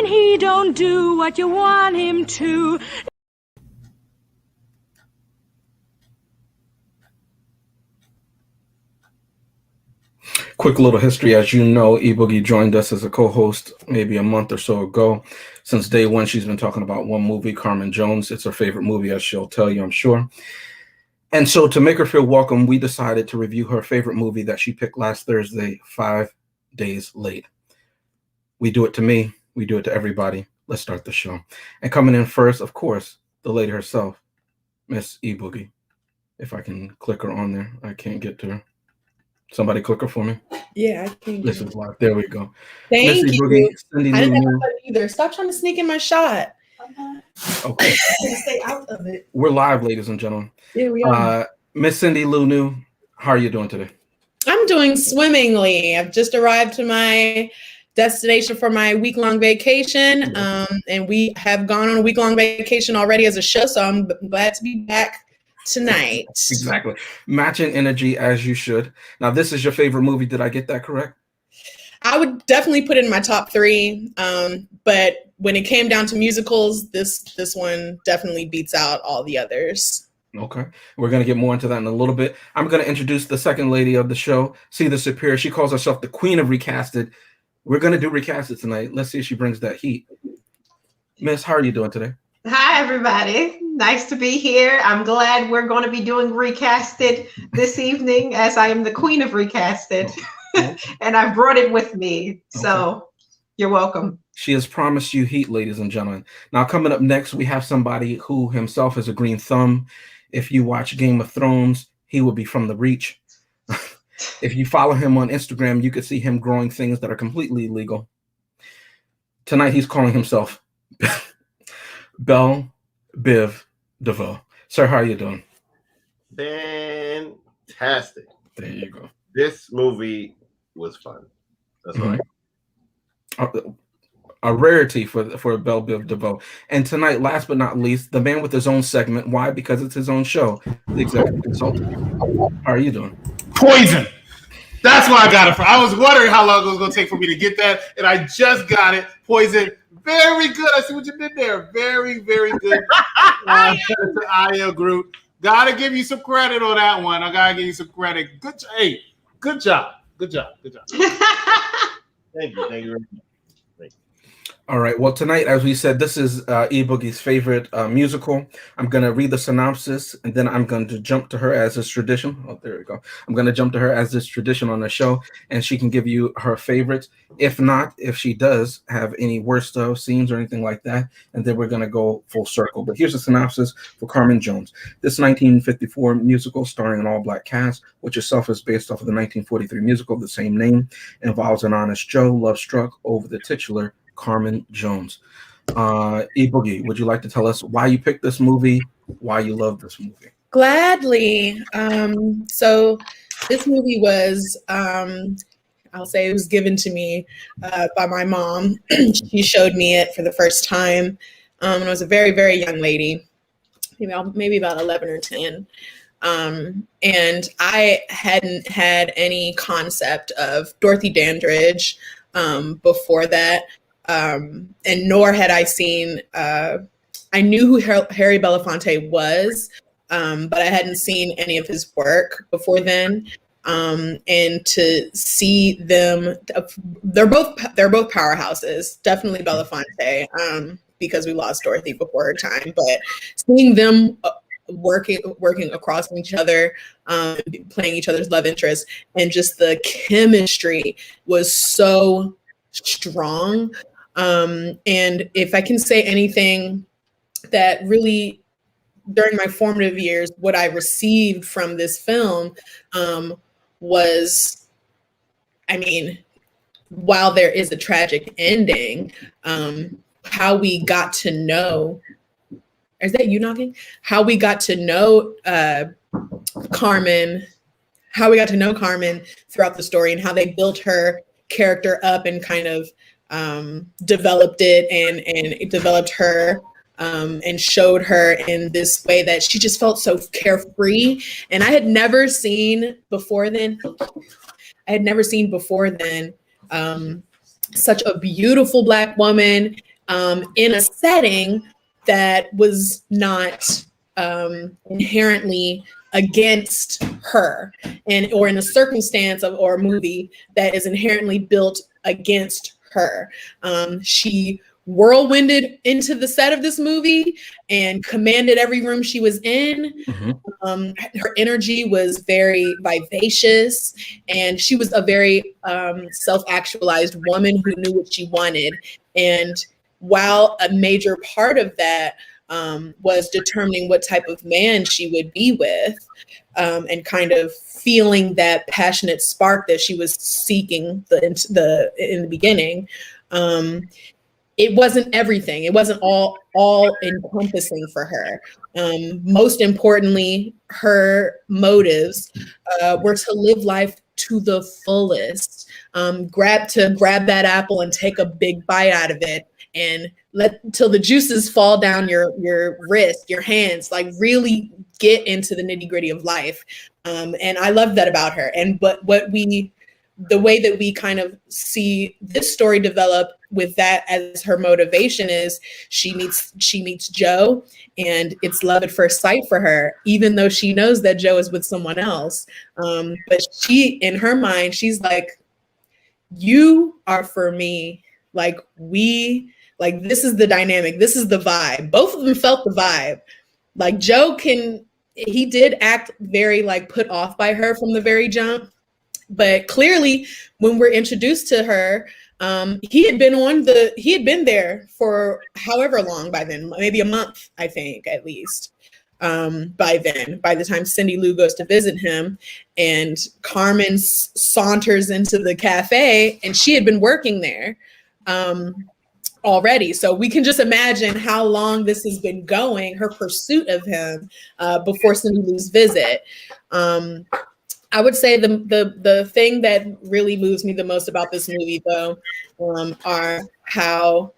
he don't do what you want him to. Quick little history. As you know, E-Boogie joined us as a co-host maybe a month or so ago. Since day one, she's been talking about one movie, Carmen Jones. It's her favorite movie, as she'll tell you, I'm sure. And so to make her feel welcome, we decided to review her favorite movie that she picked last Thursday, 5 days late. We do it to me. We do it to everybody. Let's start the show. And coming in first, of course, the lady herself, Miss E-Boogie. If I can click her on there. I can't get to her. Somebody click her for me. Yeah, I think this is live. There we go. Thank Miss you. E-Boogie, Cindy I didn't have Lou. that either. Stop trying to sneak in my shot. Okay. I'm gonna stay out of it. We're live, ladies and gentlemen. Yeah, we are. Miss Cindy Lou, how are you doing today? I'm doing swimmingly. I've just arrived to my destination for my week-long vacation, and we have gone on a week-long vacation already as a show, so I'm glad to be back tonight. Exactly. Matching energy as you should. Now, this is your favorite movie. Did I get that correct? I would definitely put it in my top 3, but when it came down to musicals, this one definitely beats out all the others. Okay. We're going to get more into that in a little bit. I'm going to introduce the second lady of the show, See the Superior. She calls herself the Queen of Recasted. We're going to do Recasted tonight. Let's see if she brings that heat. Miss, how are you doing today? Hi, everybody. Nice to be here. I'm glad we're going to be doing Recasted this evening, as I am the Queen of Recasted. And I brought it with me. So you're welcome. She has promised you heat, ladies and gentlemen. Now, coming up next, we have somebody who himself is a green thumb. If you watch Game of Thrones, he would be from the Reach. If you follow him on Instagram, you could see him growing things that are completely illegal. Tonight, he's calling himself Belle Biv DeVoe. Sir, how are you doing? Fantastic. There you go. This movie was fun. That's right. A rarity for Belle Biv DeVoe. And tonight, last but not least, the man with his own segment. Why? Because it's his own show. The executive consultant. How are you doing? Poison. That's why I got it from. I was wondering how long it was going to take for me to get that, and I just got it. Poison. Very good. I see what you did there. Very, very good. To Aya Groot. Gotta give you some credit on that one. I gotta give you some credit. Good. Hey, good job. Good job. Good job. Thank you. Thank you very much. All right. Well, tonight, as we said, this is E-Boogie's favorite musical. I'm going to read the synopsis, and then I'm going to jump to her as is tradition. Oh, there we go. I'm going to jump to her as is tradition on the show, and she can give you her favorites. If not, if she does have any worst scenes or anything like that, and then we're going to go full circle. But here's the synopsis for Carmen Jones. This 1954 musical starring an all-black cast, which itself is based off of the 1943 musical of the same name, involves an honest Joe, love-struck over the titular Carmen Jones. E-Boogie, would you like to tell us why you picked this movie, why you love this movie? Gladly. So this movie was, I'll say it was given to me by my mom. She showed me it for the first time. I was a very, very young lady, maybe about 11 or 10. And I hadn't had any concept of Dorothy Dandridge before that. And nor had I seen, I knew who Harry Belafonte was, but I hadn't seen any of his work before then. And to see them, they're both powerhouses, definitely Belafonte, because we lost Dorothy before her time, but seeing them working across from each other, playing each other's love interest, and just the chemistry was so strong. And if I can say anything that really, during my formative years, what I received from this film was, I mean, while there is a tragic ending, how we got to know, is that you knocking? How we got to know Carmen, throughout the story, and how they built her character up and kind of developed it and it developed her and showed her in this way that she just felt so carefree. And I had never seen before then such a beautiful Black woman in a setting that was not inherently against her, and or in a circumstance of or a movie that is inherently built against her. She whirlwinded into the set of this movie and commanded every room she was in. Her energy was very vivacious, and she was a very self-actualized woman who knew what she wanted. And while a major part of that was determining what type of man she would be with, and kind of feeling that passionate spark that she was seeking in the beginning, it wasn't everything. It wasn't all encompassing for her. Most importantly, her motives were to live life to the fullest. Grab that apple and take a big bite out of it, and let till the juices fall down your wrist, your hands. Like really get into the nitty gritty of life. And I love that about her. And the way that we kind of see this story develop with that as her motivation is she meets Joe, and it's love at first sight for her, even though she knows that Joe is with someone else. But she, in her mind, she's like, you are for me. Like this is the dynamic. This is the vibe. Both of them felt the vibe. Like Joe he did act very like put off by her from the very jump. But clearly, when we're introduced to her, he had been there for however long by then, maybe a month, I think, at least. By the time Cindy Lou goes to visit him, and Carmen saunters into the cafe, and she had been working there already. So we can just imagine how long this has been going, her pursuit of him, before Cindy Lou's visit. I would say the thing that really moves me the most about this movie, though, are how,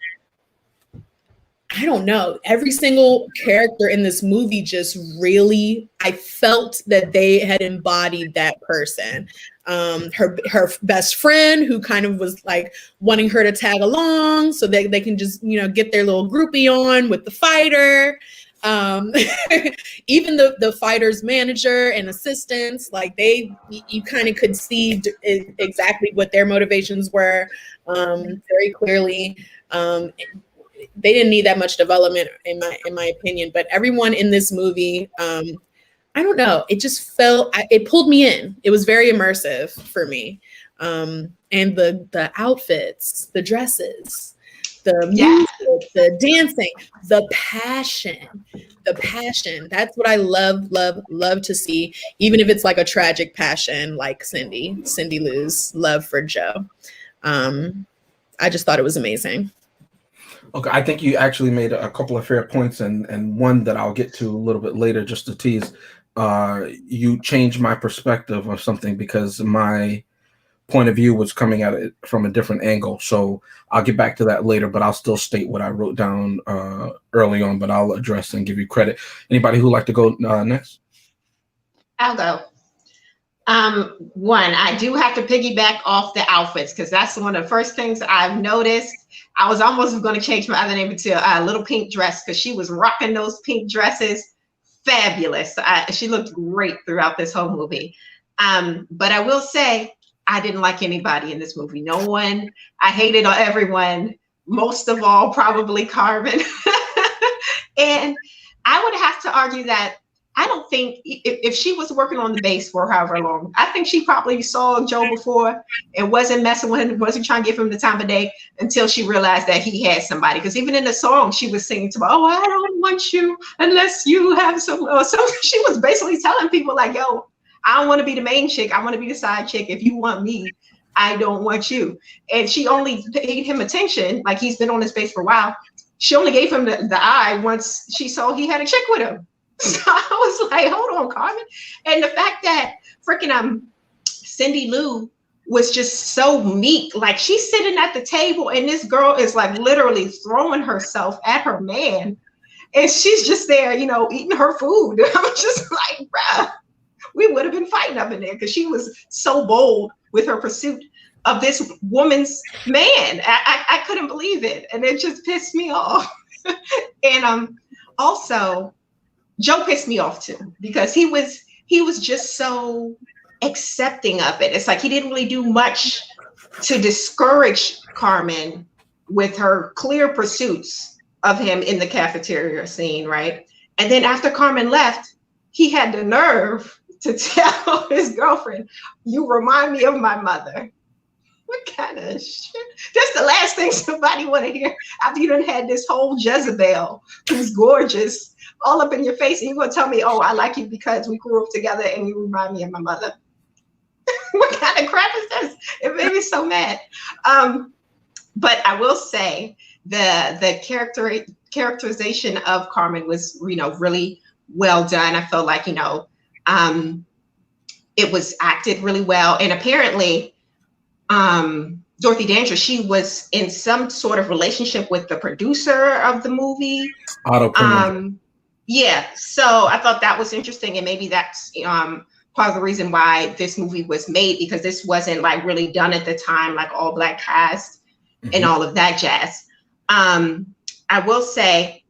I don't know, every single character in this movie just really, I felt that they had embodied that person. Her best friend, who kind of was like wanting her to tag along so that they can just, get their little groupie on with the fighter. Even the fighter's manager and assistants, like you kind of could see exactly what their motivations were, very clearly. They didn't need that much development in my opinion, but everyone in this movie, I don't know, it just it pulled me in. It was very immersive for me. And the outfits, the dresses, the music, the dancing, the passion. That's what I love to see, even if it's like a tragic passion, like Cindy Lou's love for Joe. I just thought it was amazing. Okay, I think you actually made a couple of fair points, and one that I'll get to a little bit later, just to tease. You changed my perspective of something, because my point of view was coming at it from a different angle. So I'll get back to that later, but I'll still state what I wrote down early on, but I'll address and give you credit. Anybody who'd like to go next? I'll go. One, I do have to piggyback off the outfits, because that's one of the first things I've noticed. I was almost going to change my other name to Little Pink Dress, because she was rocking those pink dresses. Fabulous. She looked great throughout this whole movie. But I will say, I didn't like anybody in this movie. No one. I hated everyone. Most of all, probably Carmen. And I would have to argue that I don't think if she was working on the base for however long, I think she probably saw Joe before and wasn't messing with him, wasn't trying to give him the time of day until she realized that he had somebody. Because even in the song, she was singing to, "Oh, I don't want you unless you have some." So she was basically telling people like, "Yo, I don't want to be the main chick. I want to be the side chick. If you want me, I don't want you." And she only paid him attention, like he's been on his base for a while. She only gave him the eye once she saw he had a chick with him. So I was like, hold on, Carmen. And the fact that freaking Cindy Lou was just so meek. Like she's sitting at the table and this girl is like literally throwing herself at her man. And she's just there, eating her food. I was just like, bruh, we would have been fighting up in there, because she was so bold with her pursuit of this woman's man. I couldn't believe it, and it just pissed me off. And also Joe pissed me off too, because he was just so accepting of it. It's like he didn't really do much to discourage Carmen with her clear pursuits of him in the cafeteria scene, right? And then after Carmen left, he had the nerve to tell his girlfriend, "You remind me of my mother." What kind of shit? That's the last thing somebody want to hear after you done had this whole Jezebel who's gorgeous all up in your face, and you're gonna tell me, "Oh, I like you because we grew up together and you remind me of my mother." What kind of crap is this? It made me so mad. But I will say the characterization of Carmen was, really well done. I felt like, it was acted really well. And apparently, Dorothy Dandridge, she was in some sort of relationship with the producer of the movie. Yeah, so I thought that was interesting, and maybe that's part of the reason why this movie was made, because this wasn't like really done at the time, like all black cast and all of that jazz. I will say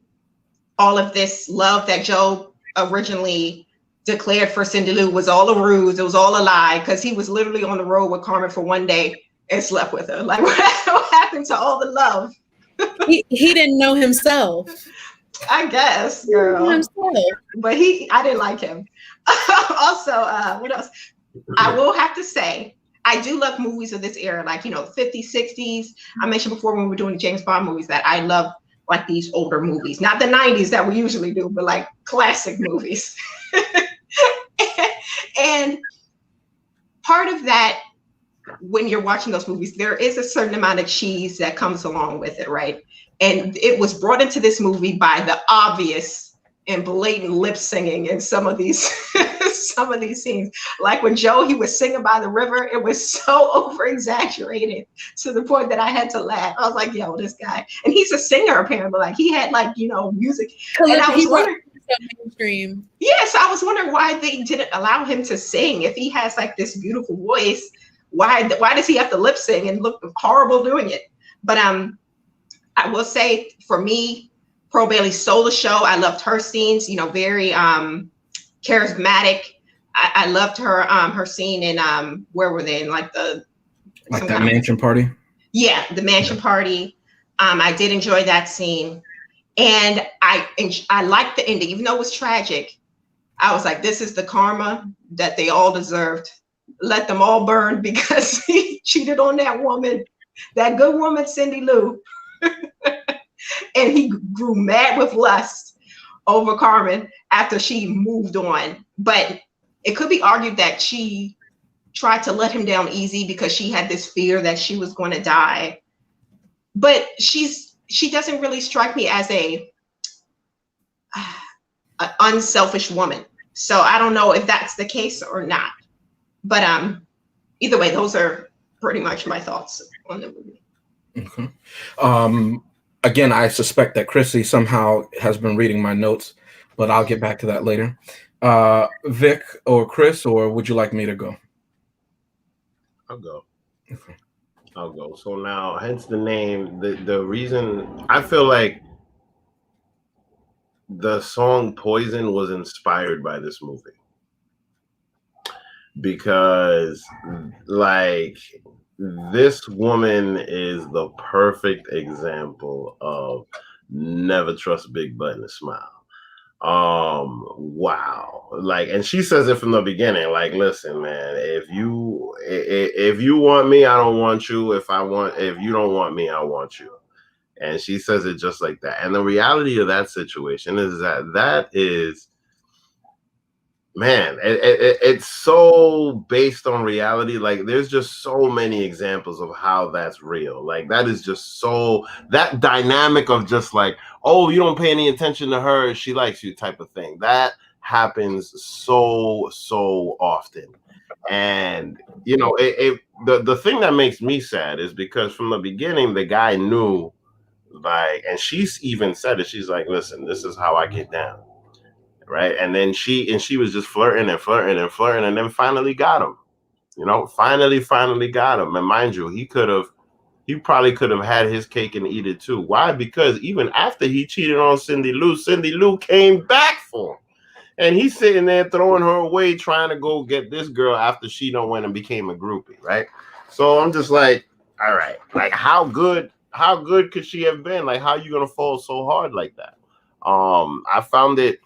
all of this love that Joe originally declared for Cindy Lou was all a ruse. It was all a lie, because he was literally on the road with Carmen for one day and slept with her. Like, what happened to all the love? He didn't know himself. I guess, girl. But I didn't like him. Also, what else? I will have to say, I do love movies of this era, like, 50s, 60s. I mentioned before when we were doing the James Bond movies that I love like these older movies, not the 90s that we usually do, but like classic movies. And part of that, when you're watching those movies, there is a certain amount of cheese that comes along with it, right? And it was brought into this movie by the obvious and blatant lip singing in some of these scenes. Like when Joe, he was singing by the river, it was so over exaggerated to the point that I had to laugh. I was like, yo, this guy, and he's a singer apparently, like he had like, music. And I was wondering, mainstream. Yes, I was wondering why they didn't allow him to sing. If he has like this beautiful voice, why does he have to lip sing and look horrible doing it? But I will say, for me, Pearl Bailey stole the show. I loved her scenes, very charismatic. I loved her scene in where were they in like that mansion party? Yeah, the mansion party. I did enjoy that scene, and I liked the ending, even though it was tragic. I was like, this is the karma that they all deserved. Let them all burn, because he cheated on that woman, that good woman, Cindy Lou. And he grew mad with lust over Carmen after she moved on. But it could be argued that she tried to let him down easy because she had this fear that she was going to die. But she doesn't really strike me as an unselfish woman. So I don't know if that's the case or not. But either way, those are pretty much my thoughts on the movie. Okay. Again, I suspect that Chrissy somehow has been reading my notes, but I'll get back to that later. Vic or Chris, or would you like me to go? I'll go. Okay. I'll go. So now, hence the name. The reason I feel like the song Poison was inspired by this movie, because like this woman is the perfect example of never trust Big Butt and a smile. Wow. Like, and she says it from the beginning, like, listen, man, if you want me, I don't want you. If you don't want me, I want you. And she says it just like that. And the reality of that situation is that is, man, it's so based on reality. Like, there's just so many examples of how that's real. Like, that is just so, that dynamic of just like, oh, you don't pay any attention to her, she likes you type of thing. That happens so often. And, the thing that makes me sad is because from the beginning, the guy knew, like, and she's even said it, she's like, listen, this is how I get down. Right. And then she was just flirting, and then finally got him. You know, finally got him. And mind you, he probably could have had his cake and eat it too. Why? Because even after he cheated on Cindy Lou came back for him. And he's sitting there throwing her away, trying to go get this girl after she done went and became a groupie, right? So I'm just like, all right, like how good could she have been? Like, how you gonna fall so hard like that? I found it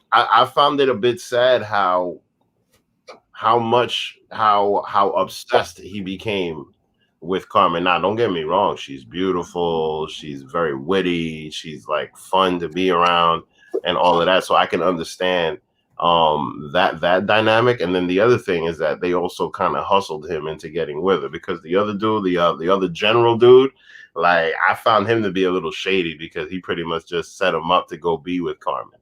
a bit sad how obsessed he became with Carmen. Now, don't get me wrong, she's beautiful, she's very witty, she's like fun to be around and all of that. So I can understand that dynamic. And then the other thing is that they also kind of hustled him into getting with her, because the other dude, the other general dude, like I found him to be a little shady, because he pretty much just set him up to go be with Carmen.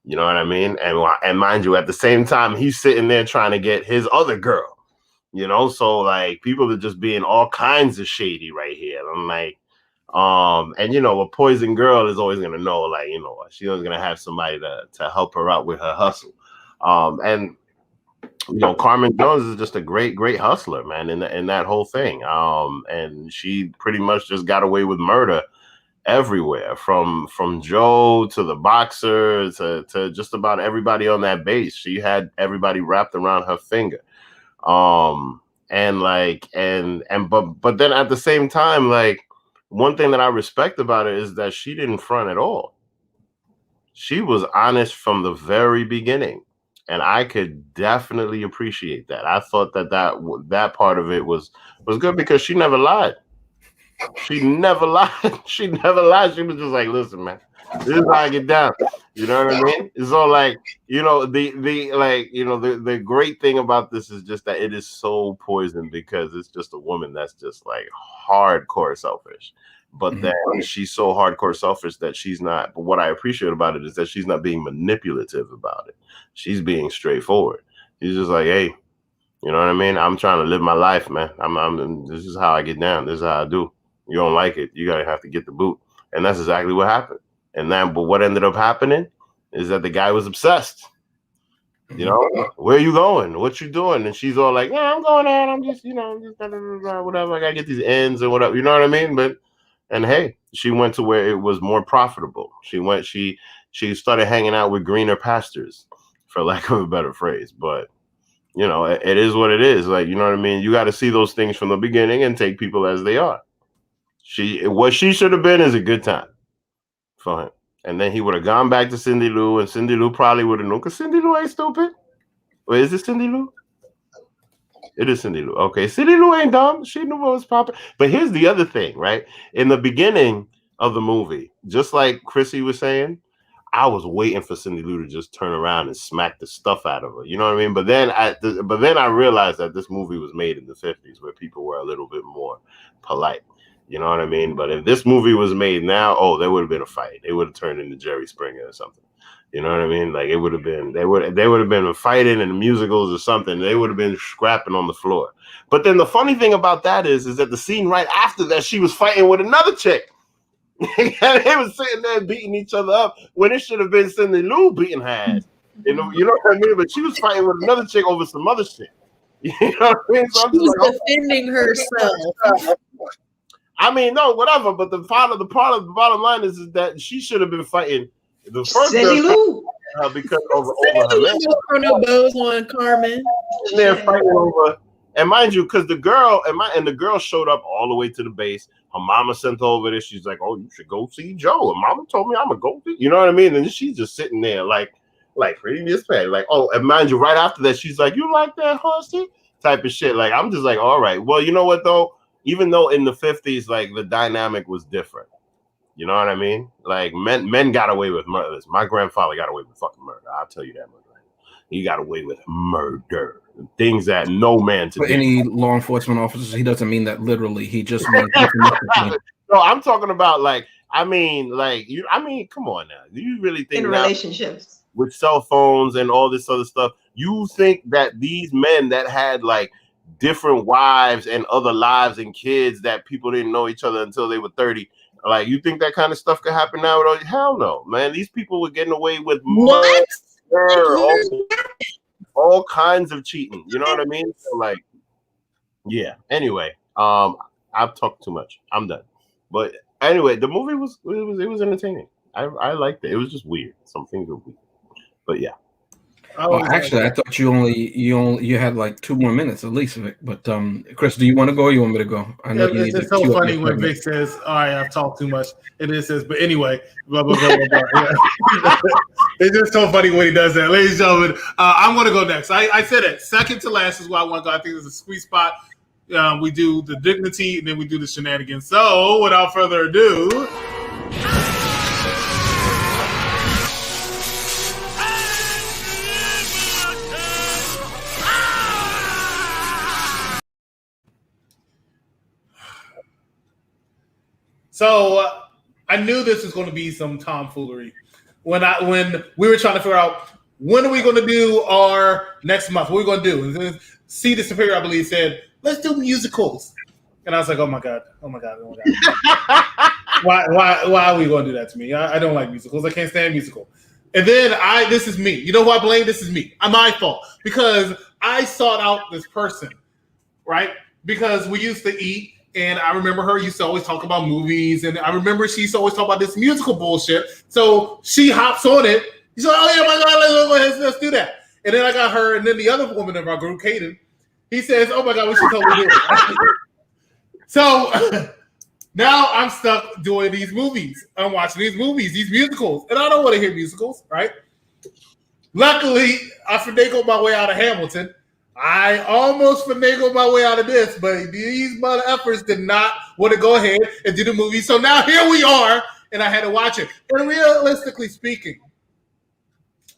You know what I mean? And mind you, at the same time, he's sitting there trying to get his other girl, you know? So like people are just being all kinds of shady right here. I'm like, and you know, a poison girl is always gonna know, like, you know, she's always gonna have somebody to help her out with her hustle. And you know, Carmen Jones is just a great hustler, man, in that whole thing. And she pretty much just got away with murder everywhere, from Joe to the boxer to just about everybody on that base. She had everybody wrapped around her finger. And like but then at the same time, like, one thing that I respect about it is that she didn't front at all. She was honest from the very beginning, and I could definitely appreciate that. I thought that part of it was good, because she never lied. She never lied. She never lied. She was just like, listen, man, this is how I get down. You know what I mean? It's all like, you know, the great thing about this is just that it is so poison, because it's just a woman that's just like hardcore selfish. But then she's so hardcore selfish that she's not. But what I appreciate about it is that she's not being manipulative about it. She's being straightforward. She's just like, hey, you know what I mean? I'm trying to live my life, man. This is how I get down. This is how I do. You don't like it, you gotta have to get the boot. And that's exactly what happened. But what ended up happening is that the guy was obsessed. You know, where are you going? What you doing? And she's all like, yeah, I'm going out. I'm just, you know, whatever. I gotta get these ends or whatever. You know what I mean? And hey, she went to where it was more profitable. She started hanging out with greener pastures, for lack of a better phrase. But you know, it is what it is. Like, you know what I mean? You got to see those things from the beginning and take people as they are. What she should have been is a good time for him. And then he would have gone back to Cindy Lou, and Cindy Lou probably would have known, because Cindy Lou ain't stupid. Wait, is it Cindy Lou? It is Cindy Lou. Okay, Cindy Lou ain't dumb. She knew what was popping. But here's the other thing, right? In the beginning of the movie, just like Chrissy was saying, I was waiting for Cindy Lou to just turn around and smack the stuff out of her. You know what I mean? But then I realized that this movie was made in the 50s, where people were a little bit more polite. You know what I mean? But if this movie was made now, there would have been a fight. It would have turned into Jerry Springer or something. You know what I mean? Like, it would have been, they would have been fighting in musicals or something. They would have been scrapping on the floor. But then the funny thing about that is that the scene right after that, she was fighting with another chick. And they was sitting there beating each other up, when it should have been Cindy Lou beating her ass. You know what I mean? But she was fighting with another chick over some other shit. You know what I mean? So she was defending herself. I mean, no, whatever. But the bottom line is that she should have been fighting the first Cindy Lou, because over her man. No bows on Carmen. They're fighting over, and mind you, because the girl showed up all the way to the base. Her mama sent her over there. She's like, "Oh, you should go see Joe." And mama told me I'm gonna go. You know what I mean? And she's just sitting there like pretty disappointed. Like, oh, and mind you, right after that, she's like, "You like that horsey?" type of shit. Like, I'm just like, all right. Well, you know what though? Even though in the 50s, like, the dynamic was different. You know what I mean? Like, men got away with murder. My grandfather got away with fucking murder. I'll tell you that much. He got away with murder. Things that no man today. For any law enforcement officers, he doesn't mean that literally. He just means no, I'm talking about come on now. Do you really think in relationships with cell phones and all this other stuff, you think that these men that had like different wives and other lives and kids, that people didn't know each other until they were 30, like, you think that kind of stuff could happen now? Hell no, man. These people were getting away with murder, all kinds of cheating. You know what I mean? So, like, Yeah. Anyway, I've talked too much. I'm done. But anyway, the movie was entertaining. I liked it. It was just weird. Some things were weird. But yeah. Well, actually, I thought you had like 2 more minutes at least of it. But Chris, do you want to go or you want me to go? I know you It's need just to so queue up funny your when segment. Vic says, "All right, I've talked too much," and it says, "But anyway, blah blah blah blah blah." Yeah. It's just so funny when he does that, ladies and gentlemen. I'm going to go next. I said it. Second to last is why I want to go. I think there's a sweet spot. We do the dignity, and then we do the shenanigans. So, without further ado. So I knew this was going to be some tomfoolery when we were trying to figure out when are we going to do our next month. What are we going to do? And then C the Superior, I believe, said, "Let's do musicals." And I was like, "Oh my god! Why are we going to do that to me? I don't like musicals. I can't stand musical." And then this is me. You know who I blame? This is me. My fault because I sought out this person, right? Because we used to eat. And I remember her used to always talk about movies. And I remember she used to always talk about this musical bullshit. So she hops on it. She's like, "Oh, yeah, my God, let's do that." And then I got her. And then the other woman of our group, Kaden, he says, "Oh, my God, we should totally do it." So now I'm stuck doing these movies. I'm watching these movies, these musicals. And I don't want to hear musicals, right? Luckily, I finagled my way out of Hamilton. I almost finagled my way out of this, but these mother effers did not want to go ahead and do the movie. So now here we are, and I had to watch it. And realistically speaking,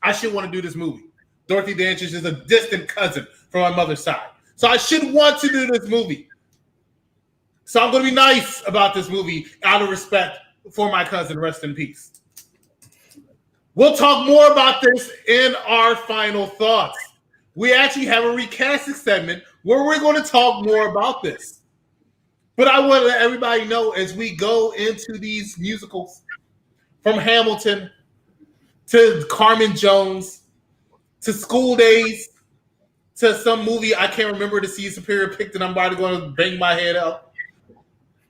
I should want to do this movie. Dorothy Dandridge is a distant cousin from my mother's side. So I should want to do this movie. So I'm going to be nice about this movie out of respect for my cousin. Rest in peace. We'll talk more about this in our final thoughts. We actually have a recasting segment where we're going to talk more about this. But I want to let everybody know as we go into these musicals, from Hamilton to Carmen Jones to School Days to some movie I can't remember to see Superior picked, and I'm about to going to bang my head up.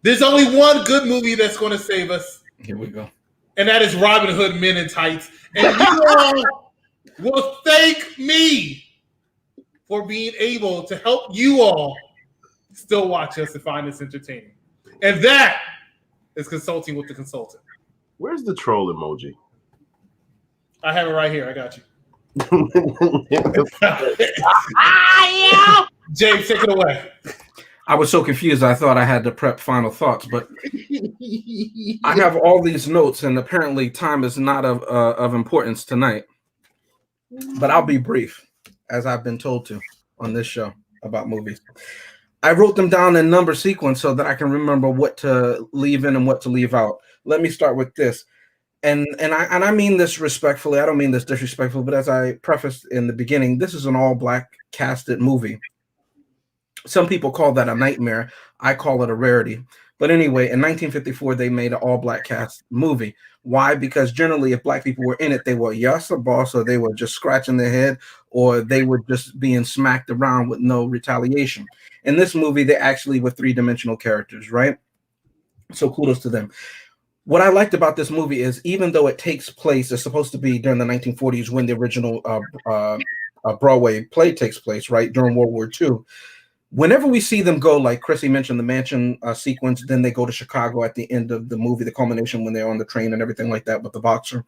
There's only one good movie that's going to save us. Here we go. And that is Robin Hood Men in Tights. And you all will thank me for being able to help you all still watch us and find us entertaining. And that is consulting with the consultant. Where's the troll emoji? I have it right here. I got you. Yeah. James, take it away. I was so confused. I thought I had to prep final thoughts, but I have all these notes, and apparently time is not of importance tonight. But I'll be brief, as I've been told to on this show about movies. I wrote them down in number sequence so that I can remember what to leave in and what to leave out. Let me start with this. And I mean this respectfully. I don't mean this disrespectfully, but as I prefaced in the beginning, this is an all-black casted movie. Some people call that a nightmare. I call it a rarity. But anyway, in 1954, they made an all-black cast movie. Why? Because generally, if black people were in it, they were yes, a boss, or they were just scratching their head, or they were just being smacked around with no retaliation. In this movie, they actually were three-dimensional characters, right? So kudos to them. What I liked about this movie is even though it takes place, it's supposed to be during the 1940s when the original Broadway play takes place, right, during World War II. Whenever we see them go, like Chrissy mentioned, the mansion sequence, then they go to Chicago at the end of the movie, the culmination when they're on the train and everything like that with the boxer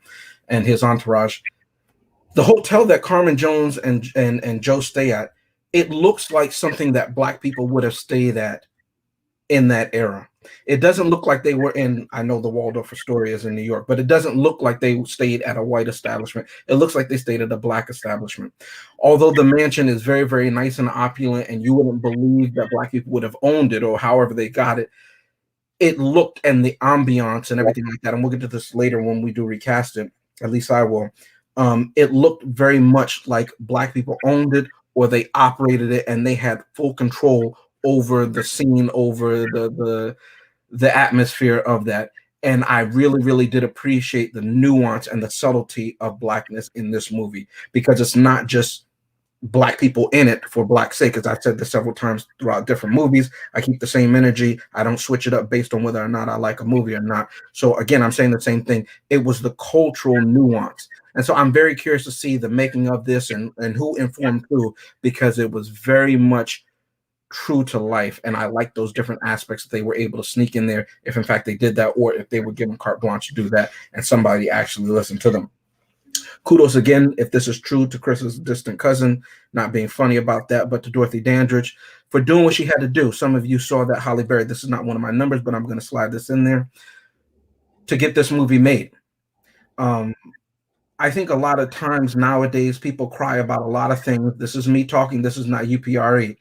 and his entourage. The hotel that Carmen Jones and Joe stay at, it looks like something that black people would have stayed at in that era. It doesn't look like they were in, I know the Waldorf Astoria is in New York, but it doesn't look like they stayed at a white establishment. It looks like they stayed at a black establishment. Although the mansion is very, very nice and opulent, and you wouldn't believe that black people would have owned it or however they got it, it looked, and the ambiance and everything like that, and we'll get to this later when we do recast it, at least I will, it looked very much like black people owned it or they operated it and they had full control over the scene, over the atmosphere of that. And I really, really did appreciate the nuance and the subtlety of blackness in this movie, because it's not just black people in it for black's sake. As I've said this several times throughout different movies, I keep the same energy. I don't switch it up based on whether or not I like a movie or not. So again, I'm saying the same thing. It was the cultural nuance. And so I'm very curious to see the making of this and who informed who, because it was very much true to life. And I like those different aspects that they were able to sneak in there, if in fact they did that, or if they were given carte blanche to do that and somebody actually listened to them. Kudos again, if this is true, to Chris's distant cousin, not being funny about that, but to Dorothy Dandridge for doing what she had to do. Some of you saw that Holly Berry. This is not one of my numbers, but I'm going to slide this in there to get this movie made. I think a lot of times nowadays people cry about a lot of things. This is me talking. This is not UPRE.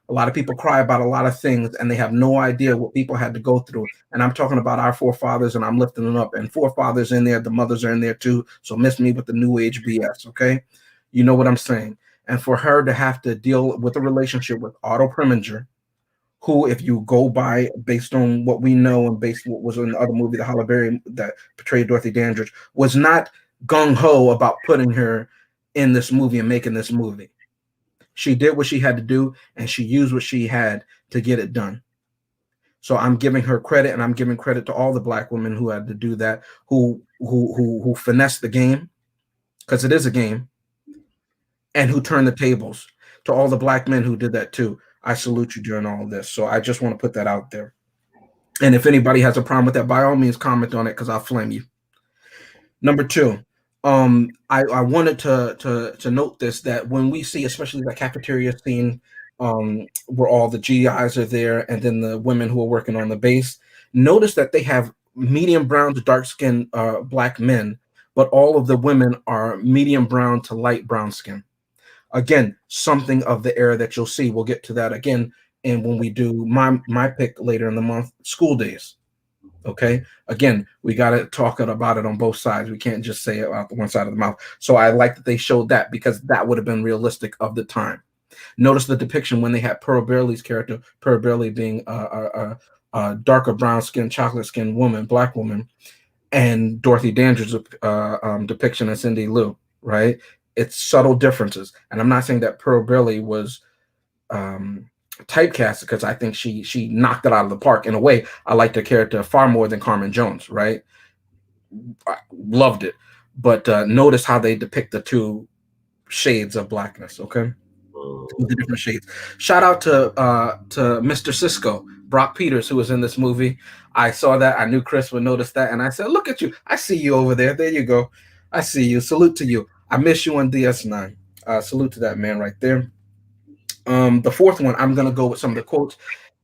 A lot of people cry about a lot of things and they have no idea what people had to go through. And I'm talking about our forefathers and I'm lifting them up. And forefathers in there, the mothers are in there too. So miss me with the new age BS, okay? You know what I'm saying? And for her to have to deal with a relationship with Otto Preminger, who, if you go by based on what we know and based on what was in the other movie, the Halle Berry that portrayed Dorothy Dandridge, was not gung-ho about putting her in this movie and making this movie. She did what she had to do, and she used what she had to get it done. So I'm giving her credit, and I'm giving credit to all the black women who had to do that, who finessed the game, because it is a game, and who turned the tables. To all the black men who did that too, I salute you during all of this. So I just want to put that out there. And if anybody has a problem with that, by all means, comment on it, because I'll flame you. Number two, I wanted to note this, that when we see, especially the cafeteria scene, where all the GIs are there and then the women who are working on the base, notice that they have medium brown to dark skinned black men, but all of the women are medium brown to light brown skin. Again, something of the era that you'll see. We'll get to that again, and when we do my pick later in the month, School Days. Okay. Again, we got to talk about it on both sides. We can't just say it out the one side of the mouth. So I like that they showed that, because that would have been realistic of the time. Notice the depiction when they had Pearl Bailey's character, Pearl Bailey being a darker brown skin, chocolate skin woman, black woman, and Dorothy Dandridge's depiction as Cindy Lou, right? It's subtle differences. And I'm not saying that Pearl Bailey was typecast, because I think she knocked it out of the park. In a way, I liked her character far more than Carmen Jones, right? I loved it. But notice how they depict the two shades of blackness, okay? The different shades. Shout out to Mr. Cisco, Brock Peters, who was in this movie. I saw that. I knew Chris would notice that. And I said, look at you. I see you over there. There you go. I see you. Salute to you. I miss you on DS9. Salute to that man right there. The fourth one, I'm going to go with some of the quotes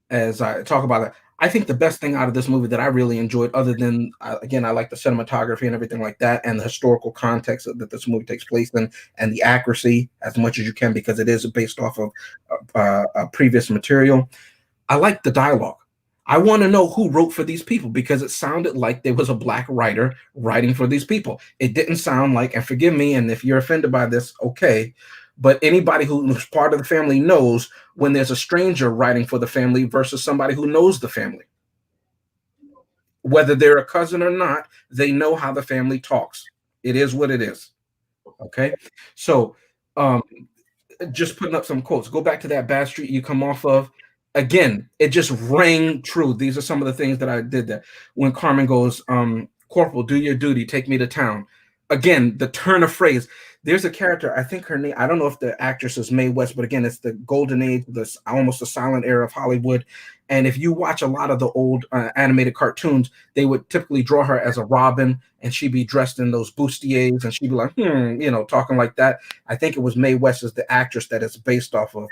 as I talk about it. I think the best thing out of this movie that I really enjoyed, other than, again, I like the cinematography and everything like that, and the historical context that this movie takes place in, and the accuracy as much as you can, because it is based off of previous material. I like the dialogue. I want to know who wrote for these people, because it sounded like there was a black writer writing for these people. It didn't sound like, and forgive me, and if you're offended by this, okay, but anybody who's part of the family knows when there's a stranger writing for the family versus somebody who knows the family. Whether they're a cousin or not, they know how the family talks. It is what it is. Okay. So just putting up some quotes. Go back to that bad street you come off of. Again, it just rang true. These are some of the things that I did there. When Carmen goes, Corporal, do your duty, take me to town. Again, the turn of phrase. There's a character, I think her name, I don't know if the actress is Mae West, but again, it's the golden age, almost the silent era of Hollywood. And if you watch a lot of the old animated cartoons, they would typically draw her as a Robin, and she'd be dressed in those bustiers, and she'd be like, talking like that. I think it was Mae West is the actress that it's based off of.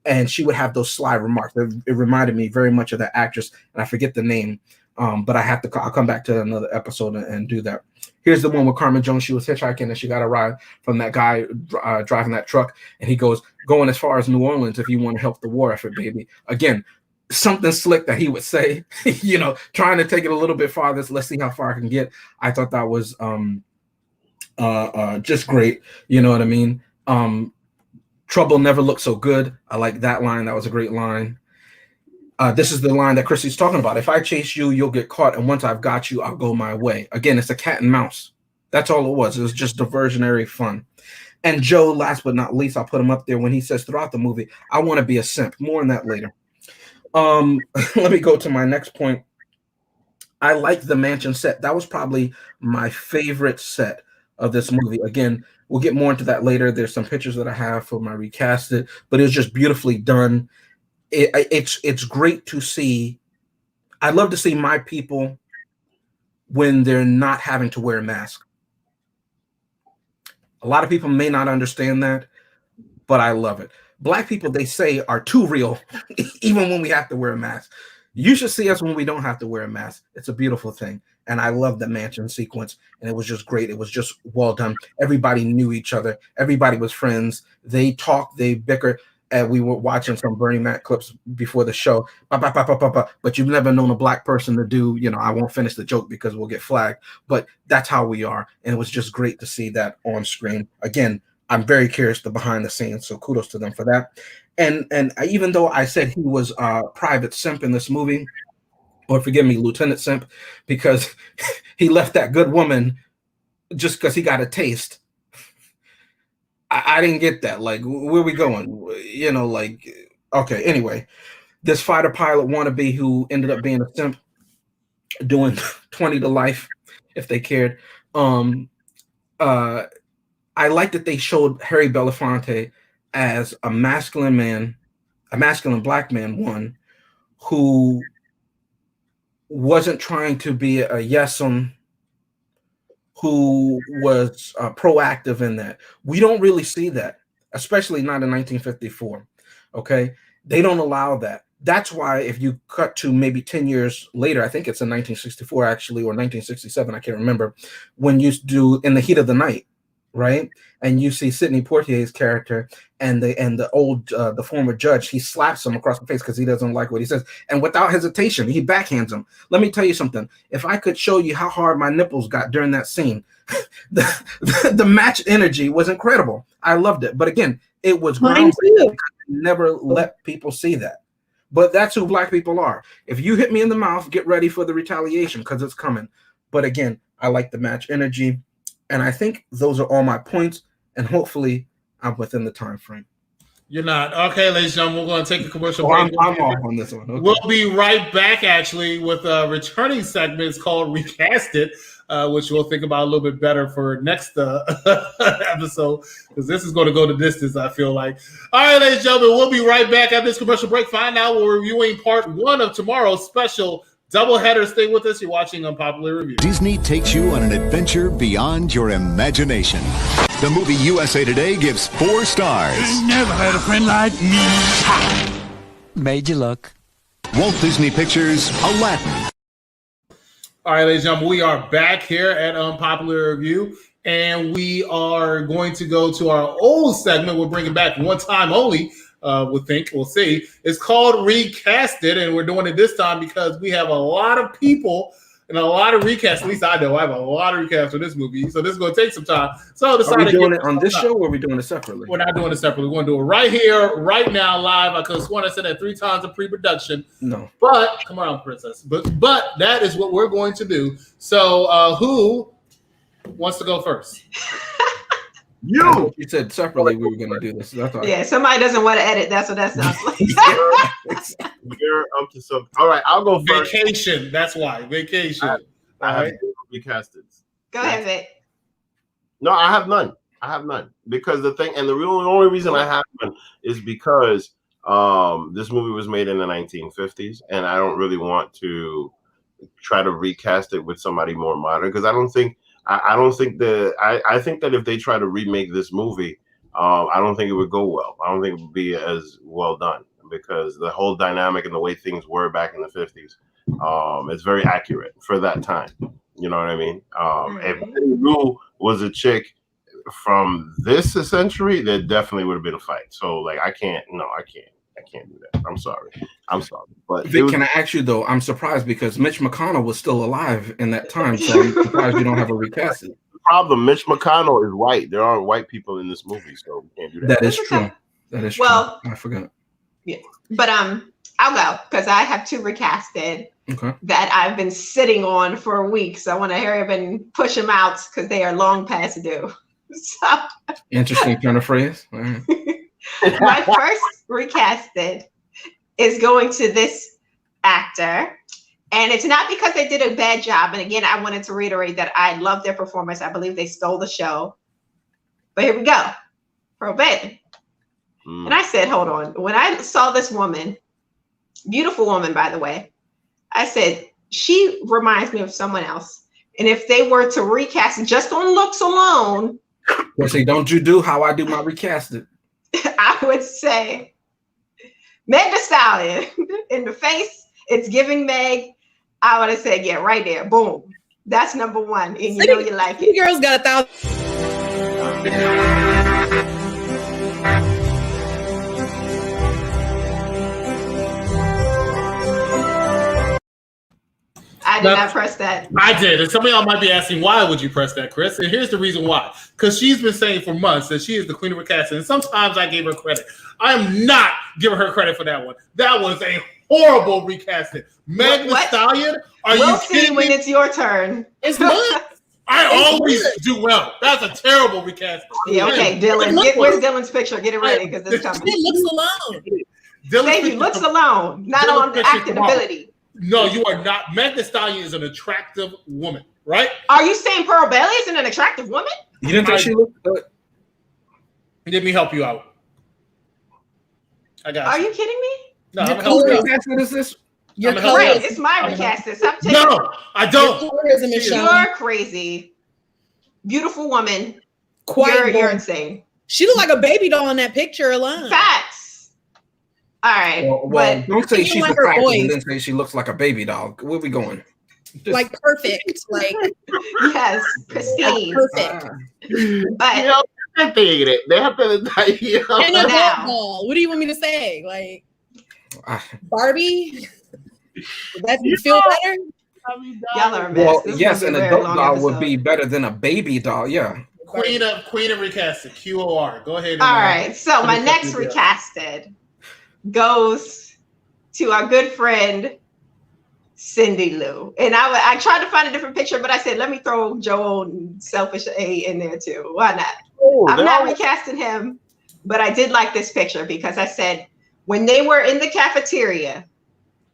And she would have those sly remarks. It reminded me very much of that actress, and I forget the name. But I'll come back to another episode and do that. Here's the one with Carmen Jones. She was hitchhiking and she got a ride from that guy driving that truck. And he goes, going as far as New Orleans if you want to help the war effort, baby. Again, something slick that he would say, trying to take it a little bit farther. Let's see how far I can get. I thought that was just great. You know what I mean? Trouble never looked so good. I like that line. That was a great line. This is the line that Chrissy's talking about. If I chase you, you'll get caught. And once I've got you, I'll go my way. Again, it's a cat and mouse. That's all it was. It was just diversionary fun. And Joe, last but not least, I'll put him up there when he says throughout the movie, I want to be a simp. More on that later. Let me go to my next point. I like the mansion set. That was probably my favorite set of this movie. Again, we'll get more into that later. There's some pictures that I have for my recasted, but it was just beautifully done. It's great to see. I love to see my people when they're not having to wear a mask. A lot of people may not understand that, but I love it. Black people, they say, are too real, even when we have to wear a mask. You should see us when we don't have to wear a mask. It's a beautiful thing. And I love the mansion sequence. And it was just great. It was just well done. Everybody knew each other. Everybody was friends. They talked, they bickered. And we were watching some Bernie Mac clips before the show. But you've never known a black person to do, I won't finish the joke because we'll get flagged. But that's how we are. And it was just great to see that on screen. Again, I'm very curious the behind the scenes. So kudos to them for that. And even though I said he was Private Simp in this movie, or forgive me, Lieutenant Simp, because he left that good woman just because he got a taste. I didn't get that. Like, where are we going? Okay, anyway, this fighter pilot wannabe who ended up being a simp, doing 20 to life, if they cared. I like that they showed Harry Belafonte as a masculine man, a masculine black man, one, who wasn't trying to be a yes-um, who was proactive in that. We don't really see that, especially not in 1954, okay? They don't allow that. That's why if you cut to maybe 10 years later, I think it's in 1964 actually, or 1967, I can't remember, when you do In the Heat of the Night, right? And you see Sidney Poitier's character and the former judge, he slaps him across the face because he doesn't like what he says. And without hesitation, he backhands him. Let me tell you something. If I could show you how hard my nipples got during that scene, the match energy was incredible. I loved it. But again, it was groundbreaking. Never let people see that. But that's who black people are. If you hit me in the mouth, get ready for the retaliation because it's coming. But again, I like the match energy. And I think those are all my points, and hopefully I'm within the time frame. You're not. Okay, ladies and gentlemen, we're going to take a commercial break. I'm off on this one. Okay. We'll be right back, actually, with a returning segment. It's called Recasted, which we'll think about a little bit better for next episode, because this is going to go the distance, I feel like. All right, ladies and gentlemen, we'll be right back after this commercial break. Find out we're reviewing part 1 of tomorrow's special doubleheader. Stay with us. You're watching Unpopular Review. Disney takes you on an adventure beyond your imagination. The movie USA Today gives 4 stars. Never had a friend like me. Ha! Made you look. Walt Disney Pictures, Aladdin. All right, ladies and gentlemen, we are back here at Unpopular Review, and we are going to go to our old segment. We'll bring it back one time only. We'll see. It's called Recasted, and we're doing it this time because we have a lot of people and a lot of recasts. At least I know I have a lot of recasts for this movie, so this is going to take some time. So I decided, are we doing it on this show, or are we doing it separately? We're not doing it separately. We're going to do it right here, right now, live. I could have sworn I said that 3 times in pre-production. No, but come on, princess. But that is what we're going to do. So who wants to go first? You said separately we were going to do this. That's all. Yeah, somebody doesn't want to edit. That's what that sounds like. You're up to something. All right, I'll go first. Vacation. That's why. Vacation. I have recasted. Go ahead, Vic. No, I have none. Because the thing, and the only reason I have none is because this movie was made in the 1950s, and I don't really want to try to recast it with somebody more modern, because I think that if they try to remake this movie, I don't think it would go well. I don't think it would be as well done, because the whole dynamic and the way things were back in the 50s, it's very accurate for that time. You know what I mean? If Betty Lou was a chick from this century, there definitely would have been a fight. So like, I can't do that. I'm sorry. But Vic, can I ask you though? I'm surprised because Mitch McConnell was still alive in that time, so I'm surprised you don't have a recast. The problem, Mitch McConnell is white. There aren't white people in this movie, so we can't do that. That is true. That is true. Well, I forgot. Yeah, but I'll go because I have 2 recasted that I've been sitting on for weeks. I want to hurry up and push them out because they are long past due. So Interesting turn of phrase. All right. my first recasted is going to this actor. And it's not because they did a bad job. And again, I wanted to reiterate that I love their performance. I believe they stole the show. But here we go. Pearl Bailey. And I said, hold on. When I saw this woman, beautiful woman, by the way, I said, she reminds me of someone else. And if they were to recast it just on looks alone, Well, say, don't you do how I do my recasted. I would say Meg Thee Stallion. In the face, it's giving Meg. I would have said, yeah, right there. Boom. That's number one. And you know you like it. Girls got 1,000. I did not press that. I did. And some of y'all might be asking, why would you press that, Chris? And here's the reason why. Because she's been saying for months that she is the queen of recasting. And sometimes I gave her credit. I am not giving her credit for that one. That was a horrible recasting. Meg Thee Stallion? We'll see when it's your turn. It's mine. I always do well. That's a terrible recasting. Yeah, okay, Dylan. Where's Dylan's picture? Get it ready because it's coming. He looks alone. Thank you. Looks alone, not on acting ability. No, you are not. Meg Thee Stallion is an attractive woman, right? Are you saying Pearl Bailey isn't an attractive woman? You didn't think she looked good? Let me help you out. I got Are you kidding me? No, I'm Whose recasted is this? You're crazy. It's my recasted. No, I don't. You're crazy. Beautiful woman. You're insane. She looked like a baby doll in that picture alone. Facts. All right. Well, don't say she's attractive and then voice. say she looks like a baby doll. Where we going? Like perfect. Like yes, pristine. Perfect. But you know, they're thinking it. They have to and a ball. What do you want me to say? Like Barbie? Does that feel better? Y'all are a mess. Well, This yes, was an a very adult long doll episode. would be better than a baby doll. Yeah. Queen of recasted, QOR. Go ahead. All right. So my next recasted goes to our good friend Cindy Lou. And I tried to find a different picture, but I said, let me throw Joel Selfish A in there too. Why not? I'm not recasting him, but I did like this picture because I said when they were in the cafeteria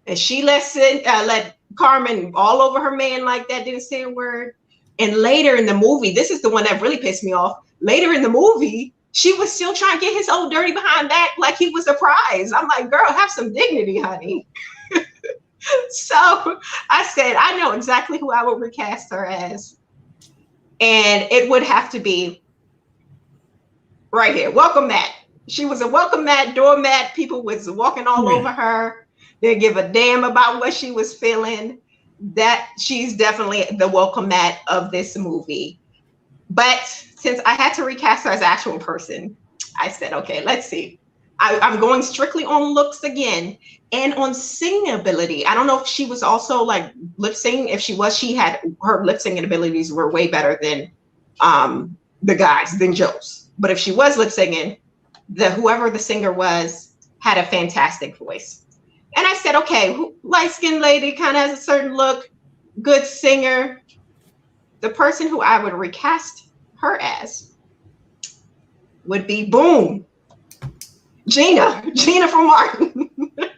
and she let Carmen all over her man like that, didn't say a word. And later in the movie, this is the one that really pissed me off. Later in the movie, she was still trying to get his old dirty behind back like he was a prize. I'm like, girl, have some dignity, honey. So I said, I know exactly who I would recast her as. And it would have to be right here. Welcome mat. She was a welcome mat, doormat. People was walking all over her. Didn't give a damn about what she was feeling. That she's definitely the welcome mat of this movie. But since I had to recast her as an actual person, I said, okay, let's see. I'm going strictly on looks again and on singing ability. I don't know if she was also like lip singing. If she was, her lip singing abilities were way better than the guys, than Joe's. But if she was lip singing, whoever the singer was had a fantastic voice. And I said, okay, light-skinned lady, kind of has a certain look, good singer. The person who I would recast her as would be boom, Gina from Martin.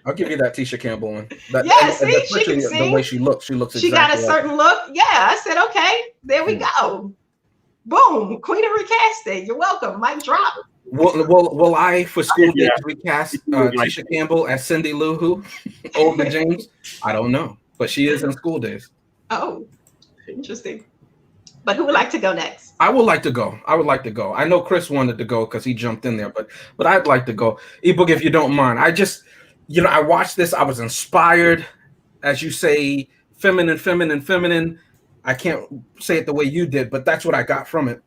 I'll give you that Tisha Campbell one. The way she looks exactly. She got a certain look. Yeah, I said, okay, there we go. Boom, queen of recasting. You're welcome. Mic drop. Will I, for school days, recast Tisha Campbell as Cindy Lou Who? Olga James? I don't know, but she is in School Days. Oh, interesting. But who would like to go next? I would like to go. I know Chris wanted to go because he jumped in there, but I'd like to go. Ebook, if you don't mind. I just, I watched this. I was inspired, as you say, feminine. I can't say it the way you did, but that's what I got from it.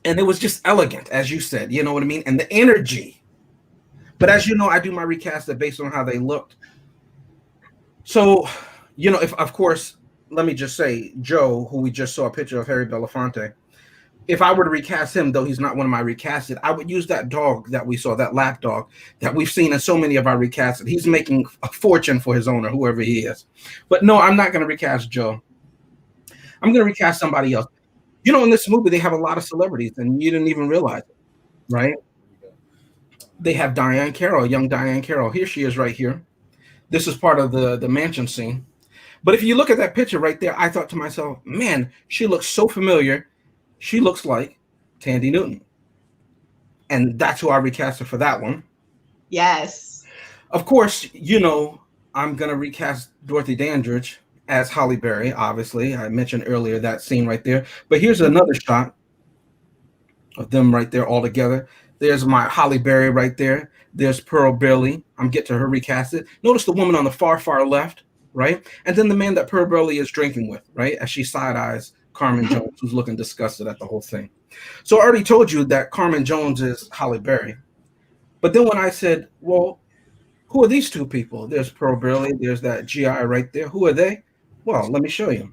And it was just elegant, as you said, you know what I mean? And the energy. But as you know, I do my recast based on how they looked. So, if, of course, let me just say, Joe, who we just saw a picture of, Harry Belafonte, if I were to recast him, though he's not one of my recasted, I would use that dog that we saw, that lap dog that we've seen in so many of our recasted. He's making a fortune for his owner, whoever he is. But no, I'm not going to recast Joe. I'm going to recast somebody else. You know, in this movie, they have a lot of celebrities, and you didn't even realize it, right? They have Diane Carroll, young Diane Carroll. Here she is right here. This is part of the mansion scene. But if you look at that picture right there, I thought to myself, man, she looks so familiar. She looks like Tandy Newton. And that's who I recast her for that one. Yes. Of course, you know, I'm going to recast Dorothy Dandridge as Holly Berry, obviously. I mentioned earlier that scene right there. But here's another shot of them right there all together. There's my Holly Berry right there. There's Pearl Bailey. I'm getting to her recasted. Notice the woman on the far, far left, right? And then the man that Pearl Bailey is drinking with, right? As she side-eyes Carmen Jones, who's looking disgusted at the whole thing. So I already told you that Carmen Jones is Holly Berry. But then when I said, well, who are these two people? There's Pearl Bailey. There's that GI right there. Who are they? Well, let me show you.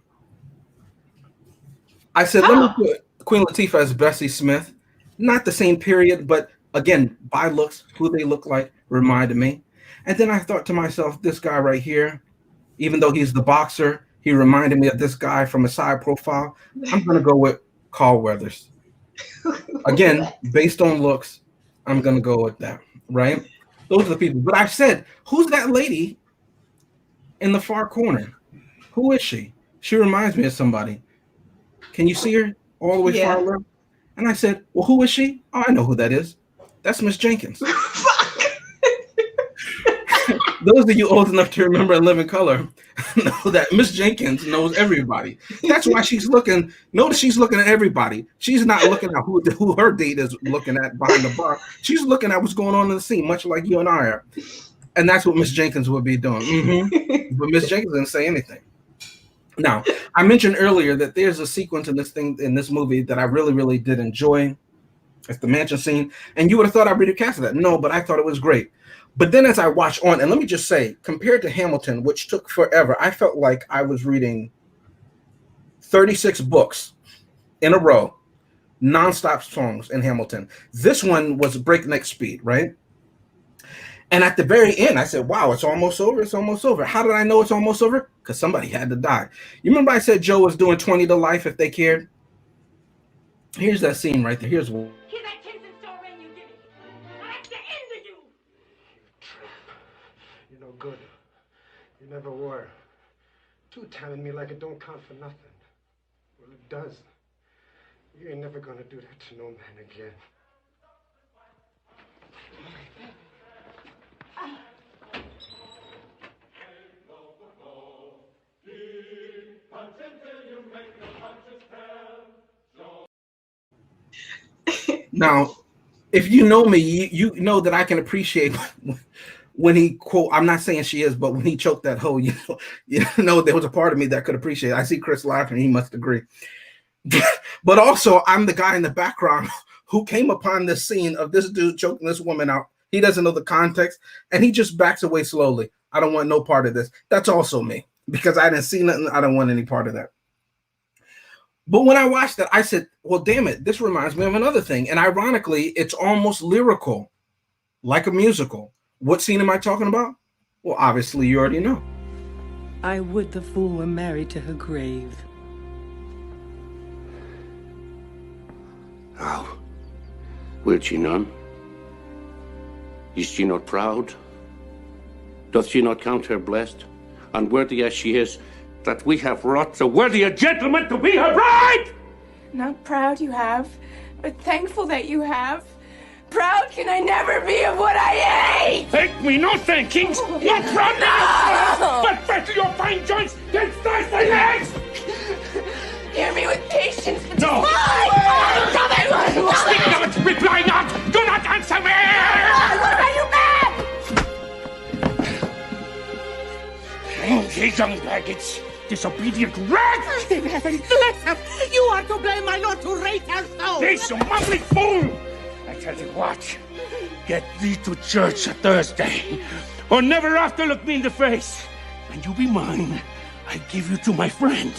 I said, let me put Queen Latifah as Bessie Smith. Not the same period, but again, by looks, who they look like reminded me. And then I thought to myself, this guy right here, even though he's the boxer, he reminded me of this guy from a side profile. I'm going to go with Carl Weathers. Again, based on looks, I'm going to go with that, right? Those are the people. But I said, who's that lady in the far corner? Who is she? She reminds me of somebody. Can you see her all the way far left? And I said, well, who is she? Oh, I know who that is. That's Miss Jenkins. Those of you old enough to remember In Living Color know that Miss Jenkins knows everybody. That's why she's looking. Notice she's looking at everybody. She's not looking at who her date is looking at behind the bar. She's looking at what's going on in the scene, much like you and I are. And that's what Miss Jenkins would be doing. Mm-hmm. But Miss Jenkins didn't say anything. Now, I mentioned earlier that there's a sequence in this movie that I really, really did enjoy. It's the mansion scene. And you would have thought I recasted that. No, but I thought it was great. But then as I watched on, and let me just say, compared to Hamilton, which took forever, I felt like I was reading 36 books in a row, nonstop songs in Hamilton. This one was breakneck speed, right? And at the very end, I said, wow, it's almost over. It's almost over. How did I know it's almost over? Because somebody had to die. You remember I said Joe was doing 20 to life if they cared? Here's that scene right there. Here's one. Hear that Kinston story you give me. That's the end of you. You tramp. You're no good. You never were. Two-timing me like it don't count for nothing. Well, it does. You ain't never gonna do that to no man again. Now, if you know me, you know that I can appreciate when he quote. I'm not saying she is, but when he choked that hoe, you know, there was a part of me that could appreciate it. I see Chris laughing; he must agree. But also, I'm the guy in the background who came upon this scene of this dude choking this woman out. He doesn't know the context, and he just backs away slowly. I don't want no part of this. That's also me because I didn't see nothing. I don't want any part of that. But when I watched that, I said, well, damn it, this reminds me of another thing. And ironically, it's almost lyrical, like a musical. What scene am I talking about? Well, obviously, you already know. I would the fool were married to her grave. How? Will she none? Is she not proud? Doth she not count her blessed? Unworthy as she is, that we have wrought so worthy a gentleman to be her bride! Not proud you have, but thankful that you have. Proud can I never be of what I ate! Thank me no thankings! Not proud now! But better your fine joints than thighs and legs! Hear me with patience! No! Speak not! Reply not! Do not answer me! Are you mad? Ye young baggage! Disobedient wretch! In heaven, bless her! You are to blame, my lord, to raise her soul! This, you mumbling fool! I tell you what, get thee to church Thursday, or never after look me in the face. And you be mine, I give you to my friend,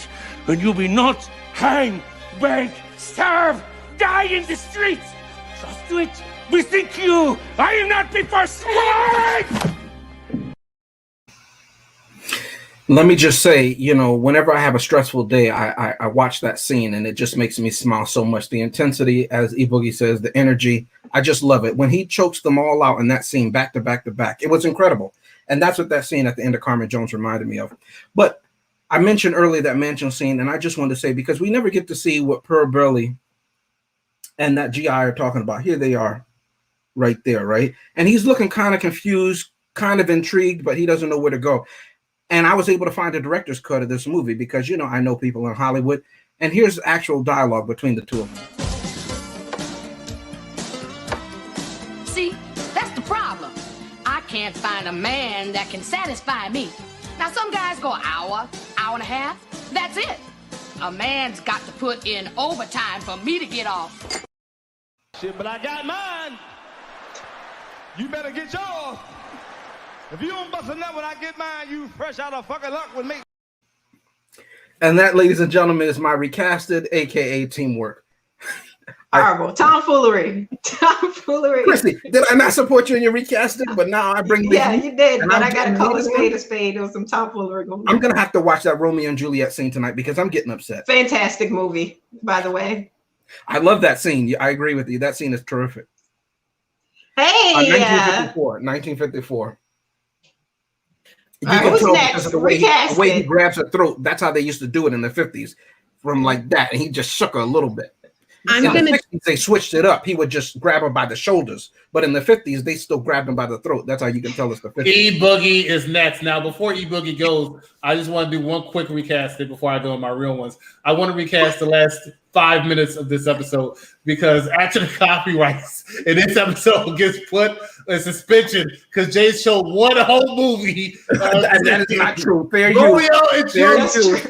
and you be not hang, beg, starve, die in the streets. Just do it, bethink you, I am not before swine! Let me just say, whenever I have a stressful day, I watch that scene and it just makes me smile so much. The intensity, as E Boogie says, the energy, I just love it. When he chokes them all out in that scene, back to back to back, it was incredible. And that's what that scene at the end of Carmen Jones reminded me of. But I mentioned earlier that mansion scene, and I just wanted to say, because we never get to see what Pearl Burley and that GI are talking about. Here they are right there, right? And he's looking kind of confused, kind of intrigued, but he doesn't know where to go. And I was able to find a director's cut of this movie because, I know people in Hollywood. And here's actual dialogue between the two of them. See, that's the problem. I can't find a man that can satisfy me. Now, some guys go an hour, hour and a half. That's it. A man's got to put in overtime for me to get off. Shit, but I got mine. You better get yours. If you don't bust a nut when I get mine, you fresh out of fucking luck with me. And that, ladies and gentlemen, is my recasted, aka teamwork. Horrible. Tomfoolery. Tomfoolery. Chrissy, did I not support you in your recasted? But now I bring Yeah, you did, but I gotta call a spade a a spade. There was some tomfoolery going on. I'm gonna have to watch that Romeo and Juliet scene tonight because I'm getting upset. Fantastic movie, by the way. I love that scene. I agree with you. That scene is terrific. Hey, 1954. You can who's tell next? because of the way he grabs her throat. That's how they used to do it in the 50s, from like that, and he just shook her a little bit. In the 60s, they switched it up. He would just grab her by the shoulders, but in the 50s, they still grabbed him by the throat. That's how you can tell it's the 50s. E Boogie is next. Now, before E Boogie goes, I just want to do one quick recast before I go on my real ones. I want to recast the last 5 minutes of this episode because after the copyrights in this episode gets put in suspension because Jay showed one whole movie. That is not true. Fair Romeo use. and Fair Juliet. use.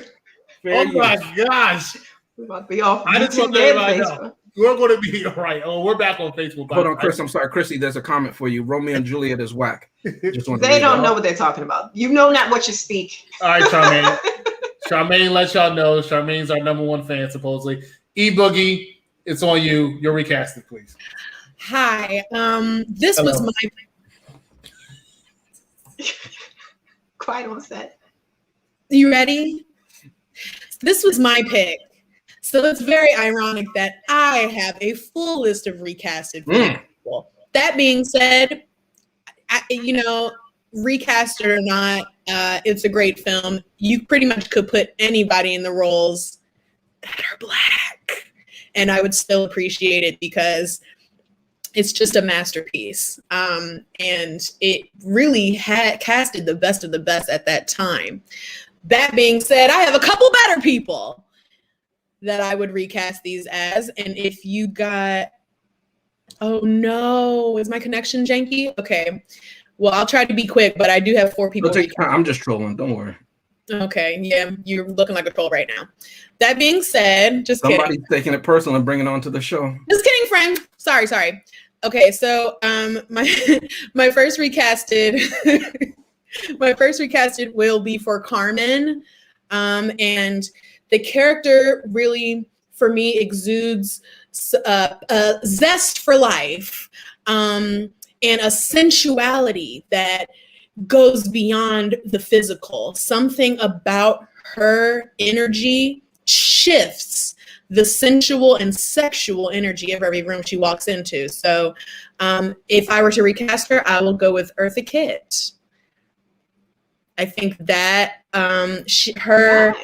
Oh my gosh. We're about to be off. I just want to let everybody know. We're going to be all right. Oh, we're back on Facebook. Hold on, Chris. I'm sorry, Chrissy. There's a comment for you. Romeo and Juliet is whack. They don't know what they're talking about. You know not what you speak. All right, Charmaine. Charmaine let y'all know. Charmaine's our #1 fan, supposedly. E Boogie, it's on you. You're recasted, please. Hi. This was my. Quite on set. You ready? This was my pick. So it's very ironic that I have a full list of recasted people. That being said, recast it or not, it's a great film. You pretty much could put anybody in the roles that are Black, and I would still appreciate it because it's just a masterpiece. And it really had casted the best of the best at that time. That being said, I have a couple better people that I would recast these as. And if you got, oh no, is my connection janky? Okay. Well, I'll try to be quick, but I do have 4 people. I'm just trolling. Don't worry. Okay. Yeah, you're looking like a troll right now. That being said, somebody's taking it personal and bringing it onto the show. Just kidding, friend. Sorry. Okay, so my first recasted will be for Carmen, and the character really, for me, exudes zest for life, and a sensuality that goes beyond the physical. Something about her energy shifts the sensual and sexual energy of every room she walks into. So if I were to recast her, I will go with Eartha Kitt. I think that her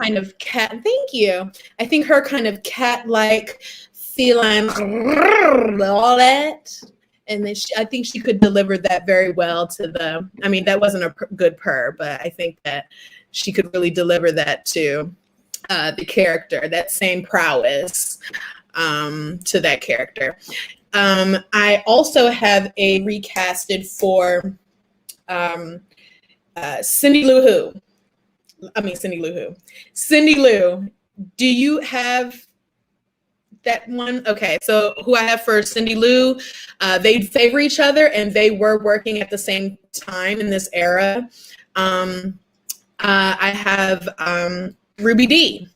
kind of cat, thank you. I think her kind of cat-like feline, all that. And then I think she could deliver that very well to that wasn't a good purr, but I think that she could really deliver that to the character, that same prowess to that character. I also have a recasted for Cindy Lou Who. Cindy Lou, do you have that one? Okay, so who I have for Cindy Lou, they favor each other and they were working at the same time in this era. I have Ruby D.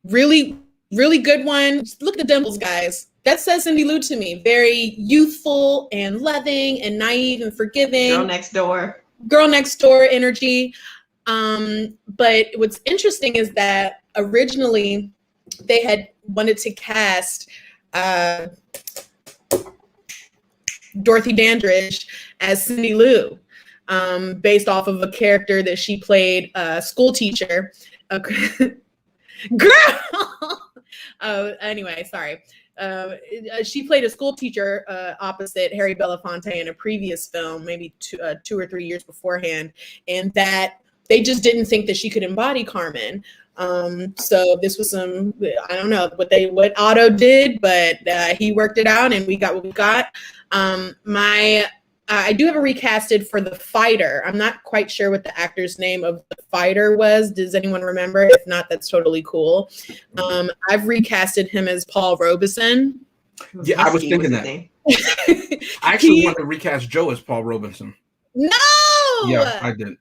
Really, really good one. Look at the dimples, guys. That says Cindy Lou to me. Very youthful and loving and naive and forgiving. Girl next door. girl next door energy. But what's interesting is that originally they had wanted to cast Dorothy Dandridge as Cindy Lou, based off of a character that she played, a school teacher. Girl! Anyway, sorry. She played a school teacher opposite Harry Belafonte in a previous film, maybe 2 or 3 years beforehand, and that they just didn't think that she could embody Carmen. So this was some, I don't know what Otto did, but he worked it out and we got what we got. I do have a recasted for the fighter. I'm not quite sure what the actor's name of the fighter was. Does anyone remember? If not, that's totally cool. I've recasted him as Paul Robeson. Yeah, I was thinking that. I actually wanted to recast Joe as Paul Robeson. No! Yeah, I did.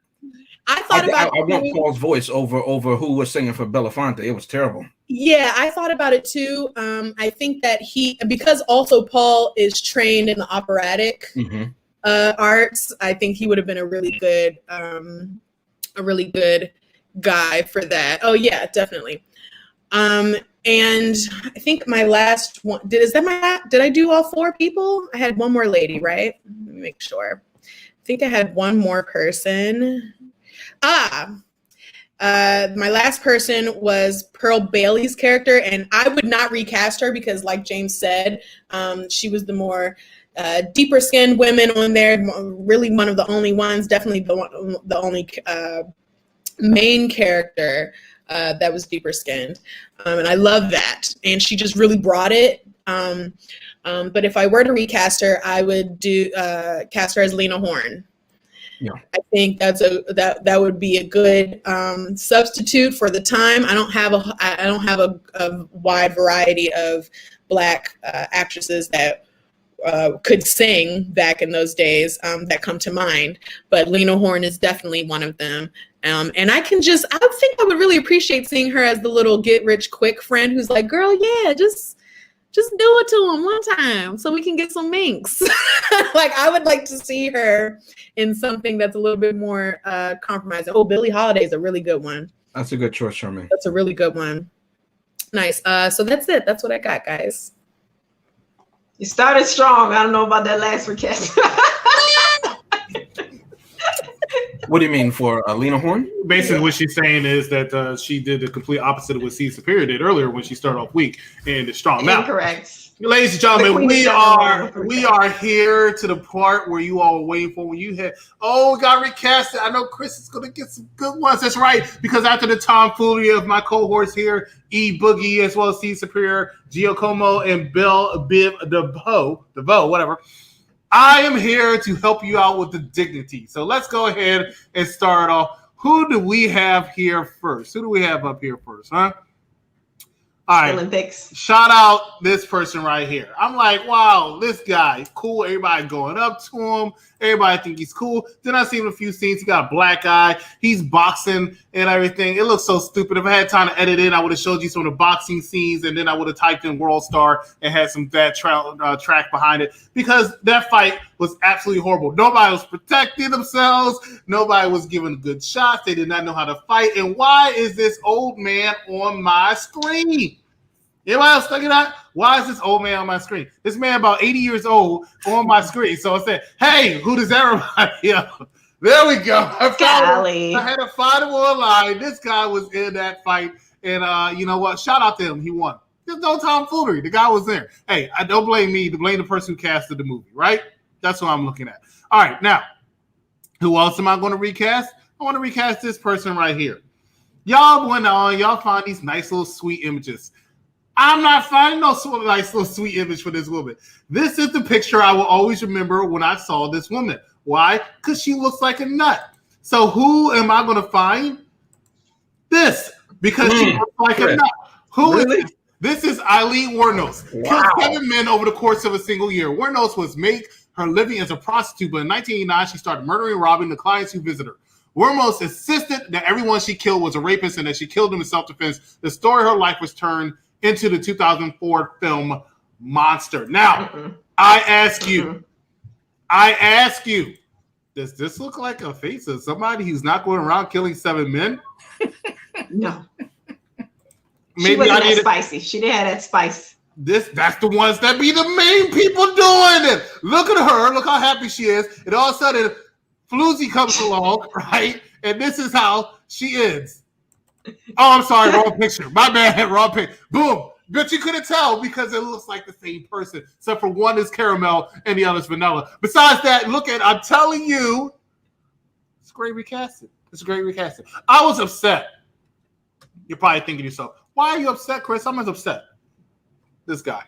I thought about I want Paul's voice over who was singing for Belafonte. It was terrible. Yeah, I thought about it too. I think that because also Paul is trained in the operatic arts, I think he would have been a really good guy for that. Oh yeah, definitely. And I think my last one did I do all 4 people? I had one more lady, right? Let me make sure. I think I had one more person. My last person was Pearl Bailey's character, and I would not recast her because, like James said, she was the more deeper skinned women on there, really one of the only ones, definitely the only main character that was deeper skinned, and I love that, and she just really brought it. But if I were to recast her, I would cast her as Lena Horne. Yeah, I think that would be a good substitute for the time. I don't have a wide variety of Black actresses that could sing back in those days that come to mind, but Lena Horne is definitely one of them. And I think I would really appreciate seeing her as the little get rich quick friend who's like, girl, yeah, just do it to him one time so we can get some minks. Like, I would like to see her in something that's a little bit more compromising. Oh, Billie Holiday is a really good one. That's a good choice, Charmaine. That's a really good one. Nice. So that's it. That's what I got, guys. You started strong. I don't know about that last recast. What do you mean for Lena Horne? Basically, what she's saying is that she did the complete opposite of what C Superior did earlier when she started off weak and is strong. Now, incorrect. Ladies and gentlemen, we are here to the part where you all were waiting for when you had, we got recasted. I know Chris is going to get some good ones. That's right, because after the tomfoolery of my cohorts here, E Boogie as well as C Superior, Giacomo, and Bill Biv DeVoe, whatever, I am here to help you out with the dignity. So let's go ahead and start off. Who do we have here first? Who do we have up here first, huh? All right. Olympics. Shout out this person right here. I'm like, wow, this guy, cool. Everybody going up to him. Everybody think he's cool. Then I see him in a few scenes. He got a black eye. He's boxing and everything. It looks so stupid. If I had time to edit it, I would have showed you some of the boxing scenes, and then I would have typed in World Star and had some bad track behind it, because that fight was absolutely horrible. Nobody was protecting themselves. Nobody was giving good shots. They did not know how to fight. And why is this old man on my screen? Anybody else thinking that? Why is this old man on my screen? This man about 80 years old on my screen. So I said, hey, who does everybody else? There we go. I had to find him online. This guy was in that fight. And you know what? Shout out to him. He won. There's no tomfoolery. The guy was there. Hey, I don't blame me. Blame the person who casted the movie, right? That's what I'm looking at. All right, now, who else am I going to recast? I want to recast this person right here. Y'all went on. Y'all find these nice little sweet images. I'm not finding no nice little sweet image for this woman. This is the picture I will always remember when I saw this woman. Why? Because she looks like a nut. So who am I going to find? This. Because she looks like a nut. Who is this? This is Eileen Wuornos. Killed 7 men over the course of a single year. Wuornos was made her living as a prostitute, but in 1989, she started murdering and robbing the clients who visit her. Wuornos insisted that everyone she killed was a rapist and that she killed them in self-defense. The story of her life was turned into the 2004 film Monster. Now, I ask you, Does this look like a face of somebody who's not going around killing 7 men? No. Maybe she wasn't I need that spicy. She didn't have that spice. That's the ones that be the main people doing it. Look at her. Look how happy she is. And all of a sudden, Floozy comes along, right? And this is how she ends. Oh, I'm sorry. Wrong picture. My bad. Wrong picture. Boom. But you couldn't tell because it looks like the same person, except for one is caramel and the other is vanilla. Besides that, I'm telling you, it's great recasting. It's great recasting. I was upset. You're probably thinking to yourself, why are you upset, Chris? I'm as upset. This guy.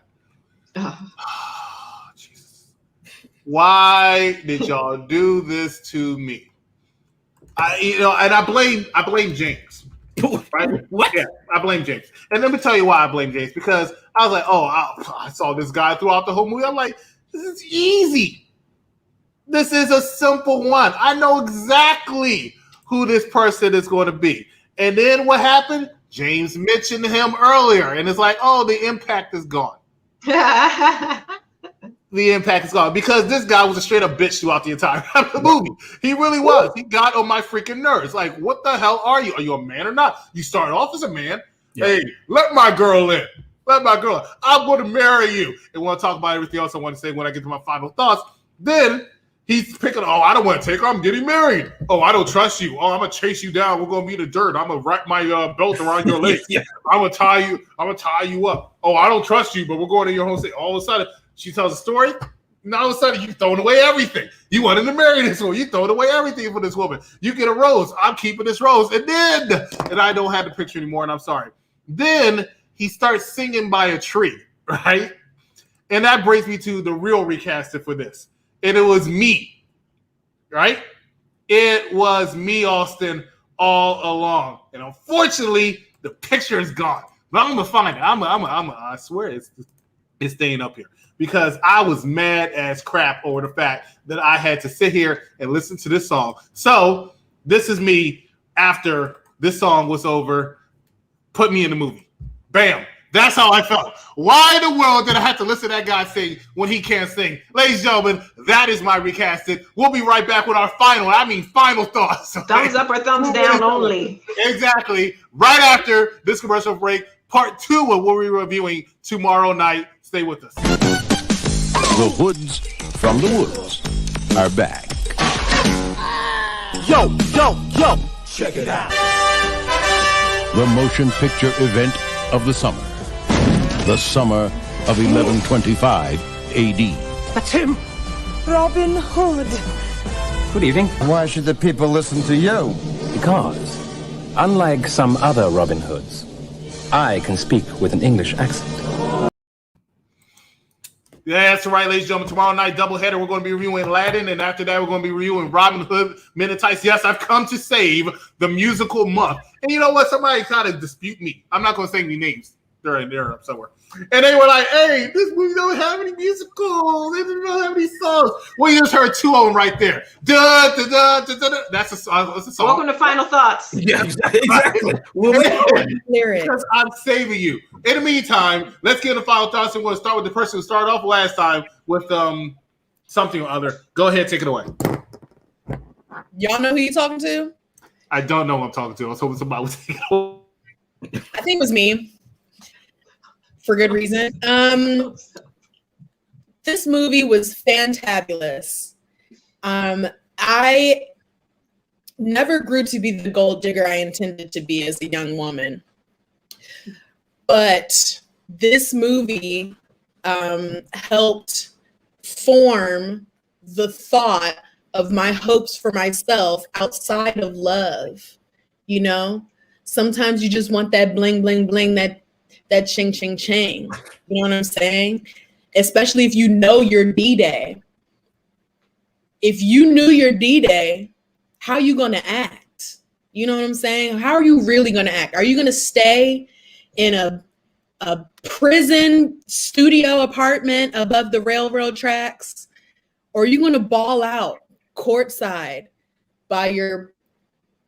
Oh, Jesus. Why did y'all do this to me? I blame James. Right? What? Yeah, I blame James. And let me tell you why I blame James. Because I was like, I saw this guy throughout the whole movie. I'm like, this is easy. This is a simple one. I know exactly who this person is going to be. And then what happened? James mentioned him earlier. And it's like, oh, the impact is gone. The impact is gone because this guy was a straight up bitch throughout the entire movie. He really was. He got on my freaking nerves. Like, what the hell are you? Are you a man or not? You started off as a man. Yeah. Hey, let my girl in. Let my girl in. I'm going to marry you. And we'll talk about everything else I want to say when I get to my final thoughts. Then he's picking, oh, I don't want to take her. I'm getting married. Oh, I don't trust you. Oh, I'm going to chase you down. We're going to be in the dirt. I'm going to wrap my belt around your legs. Yeah. I'm going to tie you up. Oh, I don't trust you, but we're going to your home state. All of a sudden, she tells a story. Now all of a sudden, you're throwing away everything. You wanted to marry this woman. You're throwing away everything for this woman. You get a rose. I'm keeping this rose. And I don't have the picture anymore, and I'm sorry. Then he starts singing by a tree, right? And that brings me to the real recasting for this. And it was me, right? It was me, Austin, all along. And unfortunately, the picture is gone. But I'm going to find it. I swear it's staying up here. Because I was mad as crap over the fact that I had to sit here and listen to this song. So this is me after this song was over. Put me in the movie. Bam. That's how I felt. Why in the world did I have to listen to that guy sing when he can't sing? Ladies and gentlemen, that is my recasting. We'll be right back with our final thoughts. Okay? Thumbs up or thumbs down only. Exactly. Right after this commercial break, part 2 of what we're reviewing tomorrow night. Stay with us. The Hoods from the Woods are back. Yo, check it out. The motion picture event of the summer. The summer of 1125 AD. That's him. Robin Hood. Good evening. Why should the people listen to you? Because, unlike some other Robin Hoods, I can speak with an English accent. Yeah, that's right, ladies and gentlemen. Tomorrow night, doubleheader, we're going to be reviewing Aladdin, and after that, we're going to be reviewing Robin Hood, Men in Tights. Yes, I've come to save the musical month. And you know what? Somebody tried to dispute me. I'm not going to say any names. They're in there somewhere. And they were like, hey, this movie don't have any musicals. It doesn't have any songs. Well, you just heard 2 of them right there. Da, da, da, da, da, da. That's a song. Welcome to Final Thoughts. Yeah, exactly. Because I'm saving you. In the meantime, let's get the final thoughts. And we'll start with the person who started off last time with something or other. Go ahead, take it away. Y'all know who you talking to? I don't know who I'm talking to. I was hoping somebody would take it away. I think it was me. For good reason. This movie was fantabulous. I never grew to be the gold digger I intended to be as a young woman. But this movie helped form the thought of my hopes for myself outside of love. You know, sometimes you just want that bling, bling, bling, that ching, ching, ching. You know what I'm saying? Especially if you know your D-Day. If you knew your D-Day, how are you going to act? You know what I'm saying? How are you really going to act? Are you going to stay in a prison studio apartment above the railroad tracks? Or are you going to ball out courtside by your,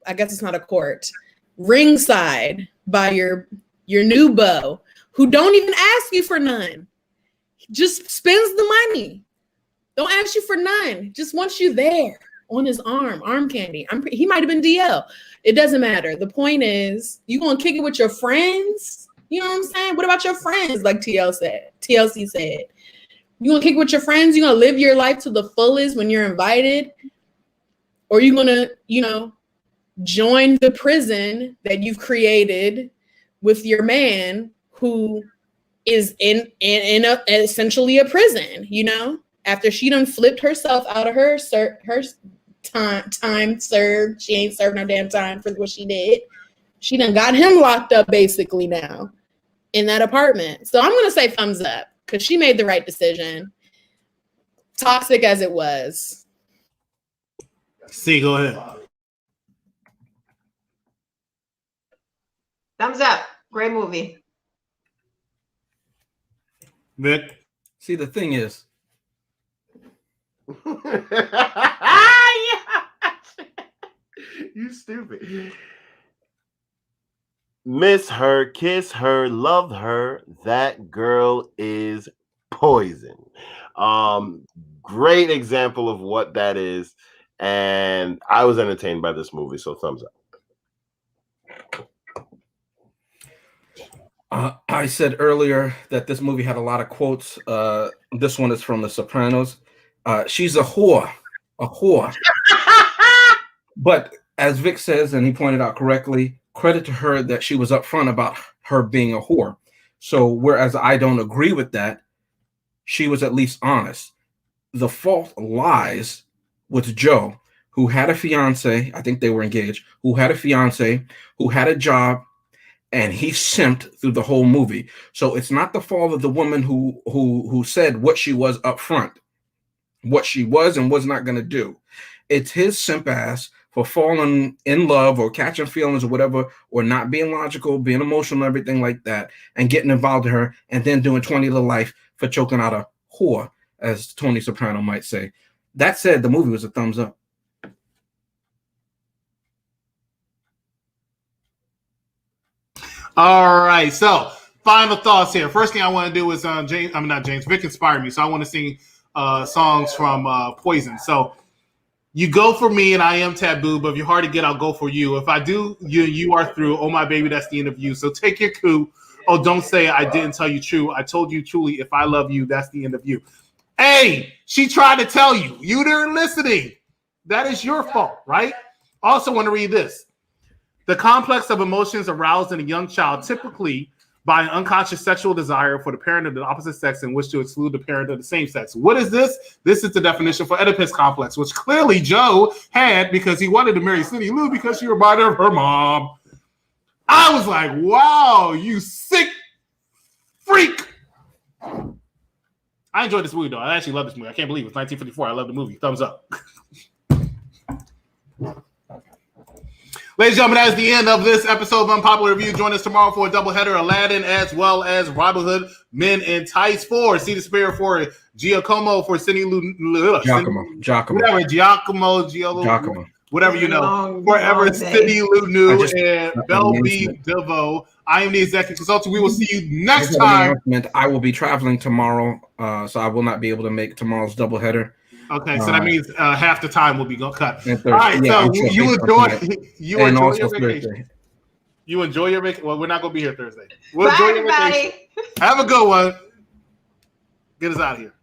I guess it's not a court, ringside by your new beau, who don't even ask you for none, just spends the money, don't ask you for none, just wants you there on his arm candy. He might have been DL. It doesn't matter. The point is, you gonna kick it with your friends? You know what I'm saying? What about your friends? Like TLC said. You gonna kick it with your friends? You gonna live your life to the fullest when you're invited? Or you gonna, join the prison that you've created with your man who is in essentially a prison, after she done flipped herself out of her time served. She ain't served no damn time for what she did. She done got him locked up basically now in that apartment. So I'm going to say thumbs up because she made the right decision. Toxic as it was. See, go ahead. Thumbs up. Great movie. Vic. See, the thing is, you stupid. Miss her, kiss her, love her. That girl is poison. Great example of what that is. And I was entertained by this movie, so thumbs up. I said earlier that this movie had a lot of quotes. This one is from The Sopranos. She's a whore. But as Vic says, and he pointed out correctly, credit to her that she was upfront about her being a whore. So whereas I don't agree with that, she was at least honest. The fault lies with Joe, who had a fiance. I think they were engaged, who had a fiance, who had a job, and he simped through the whole movie. So it's not the fault of the woman who said what she was up front, what she was and was not going to do. It's his simp ass for falling in love or catching feelings or whatever, or not being logical, being emotional, everything like that, and getting involved in her, and then doing 20 to life for choking out a whore, as Tony Soprano might say. That said, the movie was a thumbs up. All right, so final thoughts here. First thing I want to do is Vic inspired me, so I want to sing songs from Poison. So you go for me, and I am taboo, but if you're hard to get, I'll go for you. If I do, you are through. Oh my baby, that's the end of you. So take your coup. Oh, don't say I didn't tell you true. I told you truly. If I love you, that's the end of you. Hey, she tried to tell you. You weren't listening. That is your fault, right? Also want to read this. The complex of emotions aroused in a young child, typically by an unconscious sexual desire for the parent of the opposite sex and wish to exclude the parent of the same sex. What is this? This is the definition for Oedipus complex, which clearly Joe had because he wanted to marry Cindy Lou because she reminded her of her mom. I was like, wow, you sick freak. I enjoyed this movie, though. I actually love this movie. I can't believe it was 1954. I love the movie. Thumbs up. Ladies and gentlemen, that is the end of this episode of Unpopular Review. Join us tomorrow for a doubleheader, Aladdin, as well as Robin Hood, Men in Tights 4, See the Spirit for Giacomo, for Cindy Lou. Giacomo. Whatever you know. Forever Cindy Lou New and Belle B. DeVoe. I am the executive consultant. We will see you next time. I will be traveling tomorrow, so I will not be able to make tomorrow's doubleheader. Okay, so that means half the time will be cut. All right, so you enjoy your vacation. You enjoy your vacation. Well, we're not going to be here Thursday. We'll enjoy your vacation. Have a good one. Get us out of here.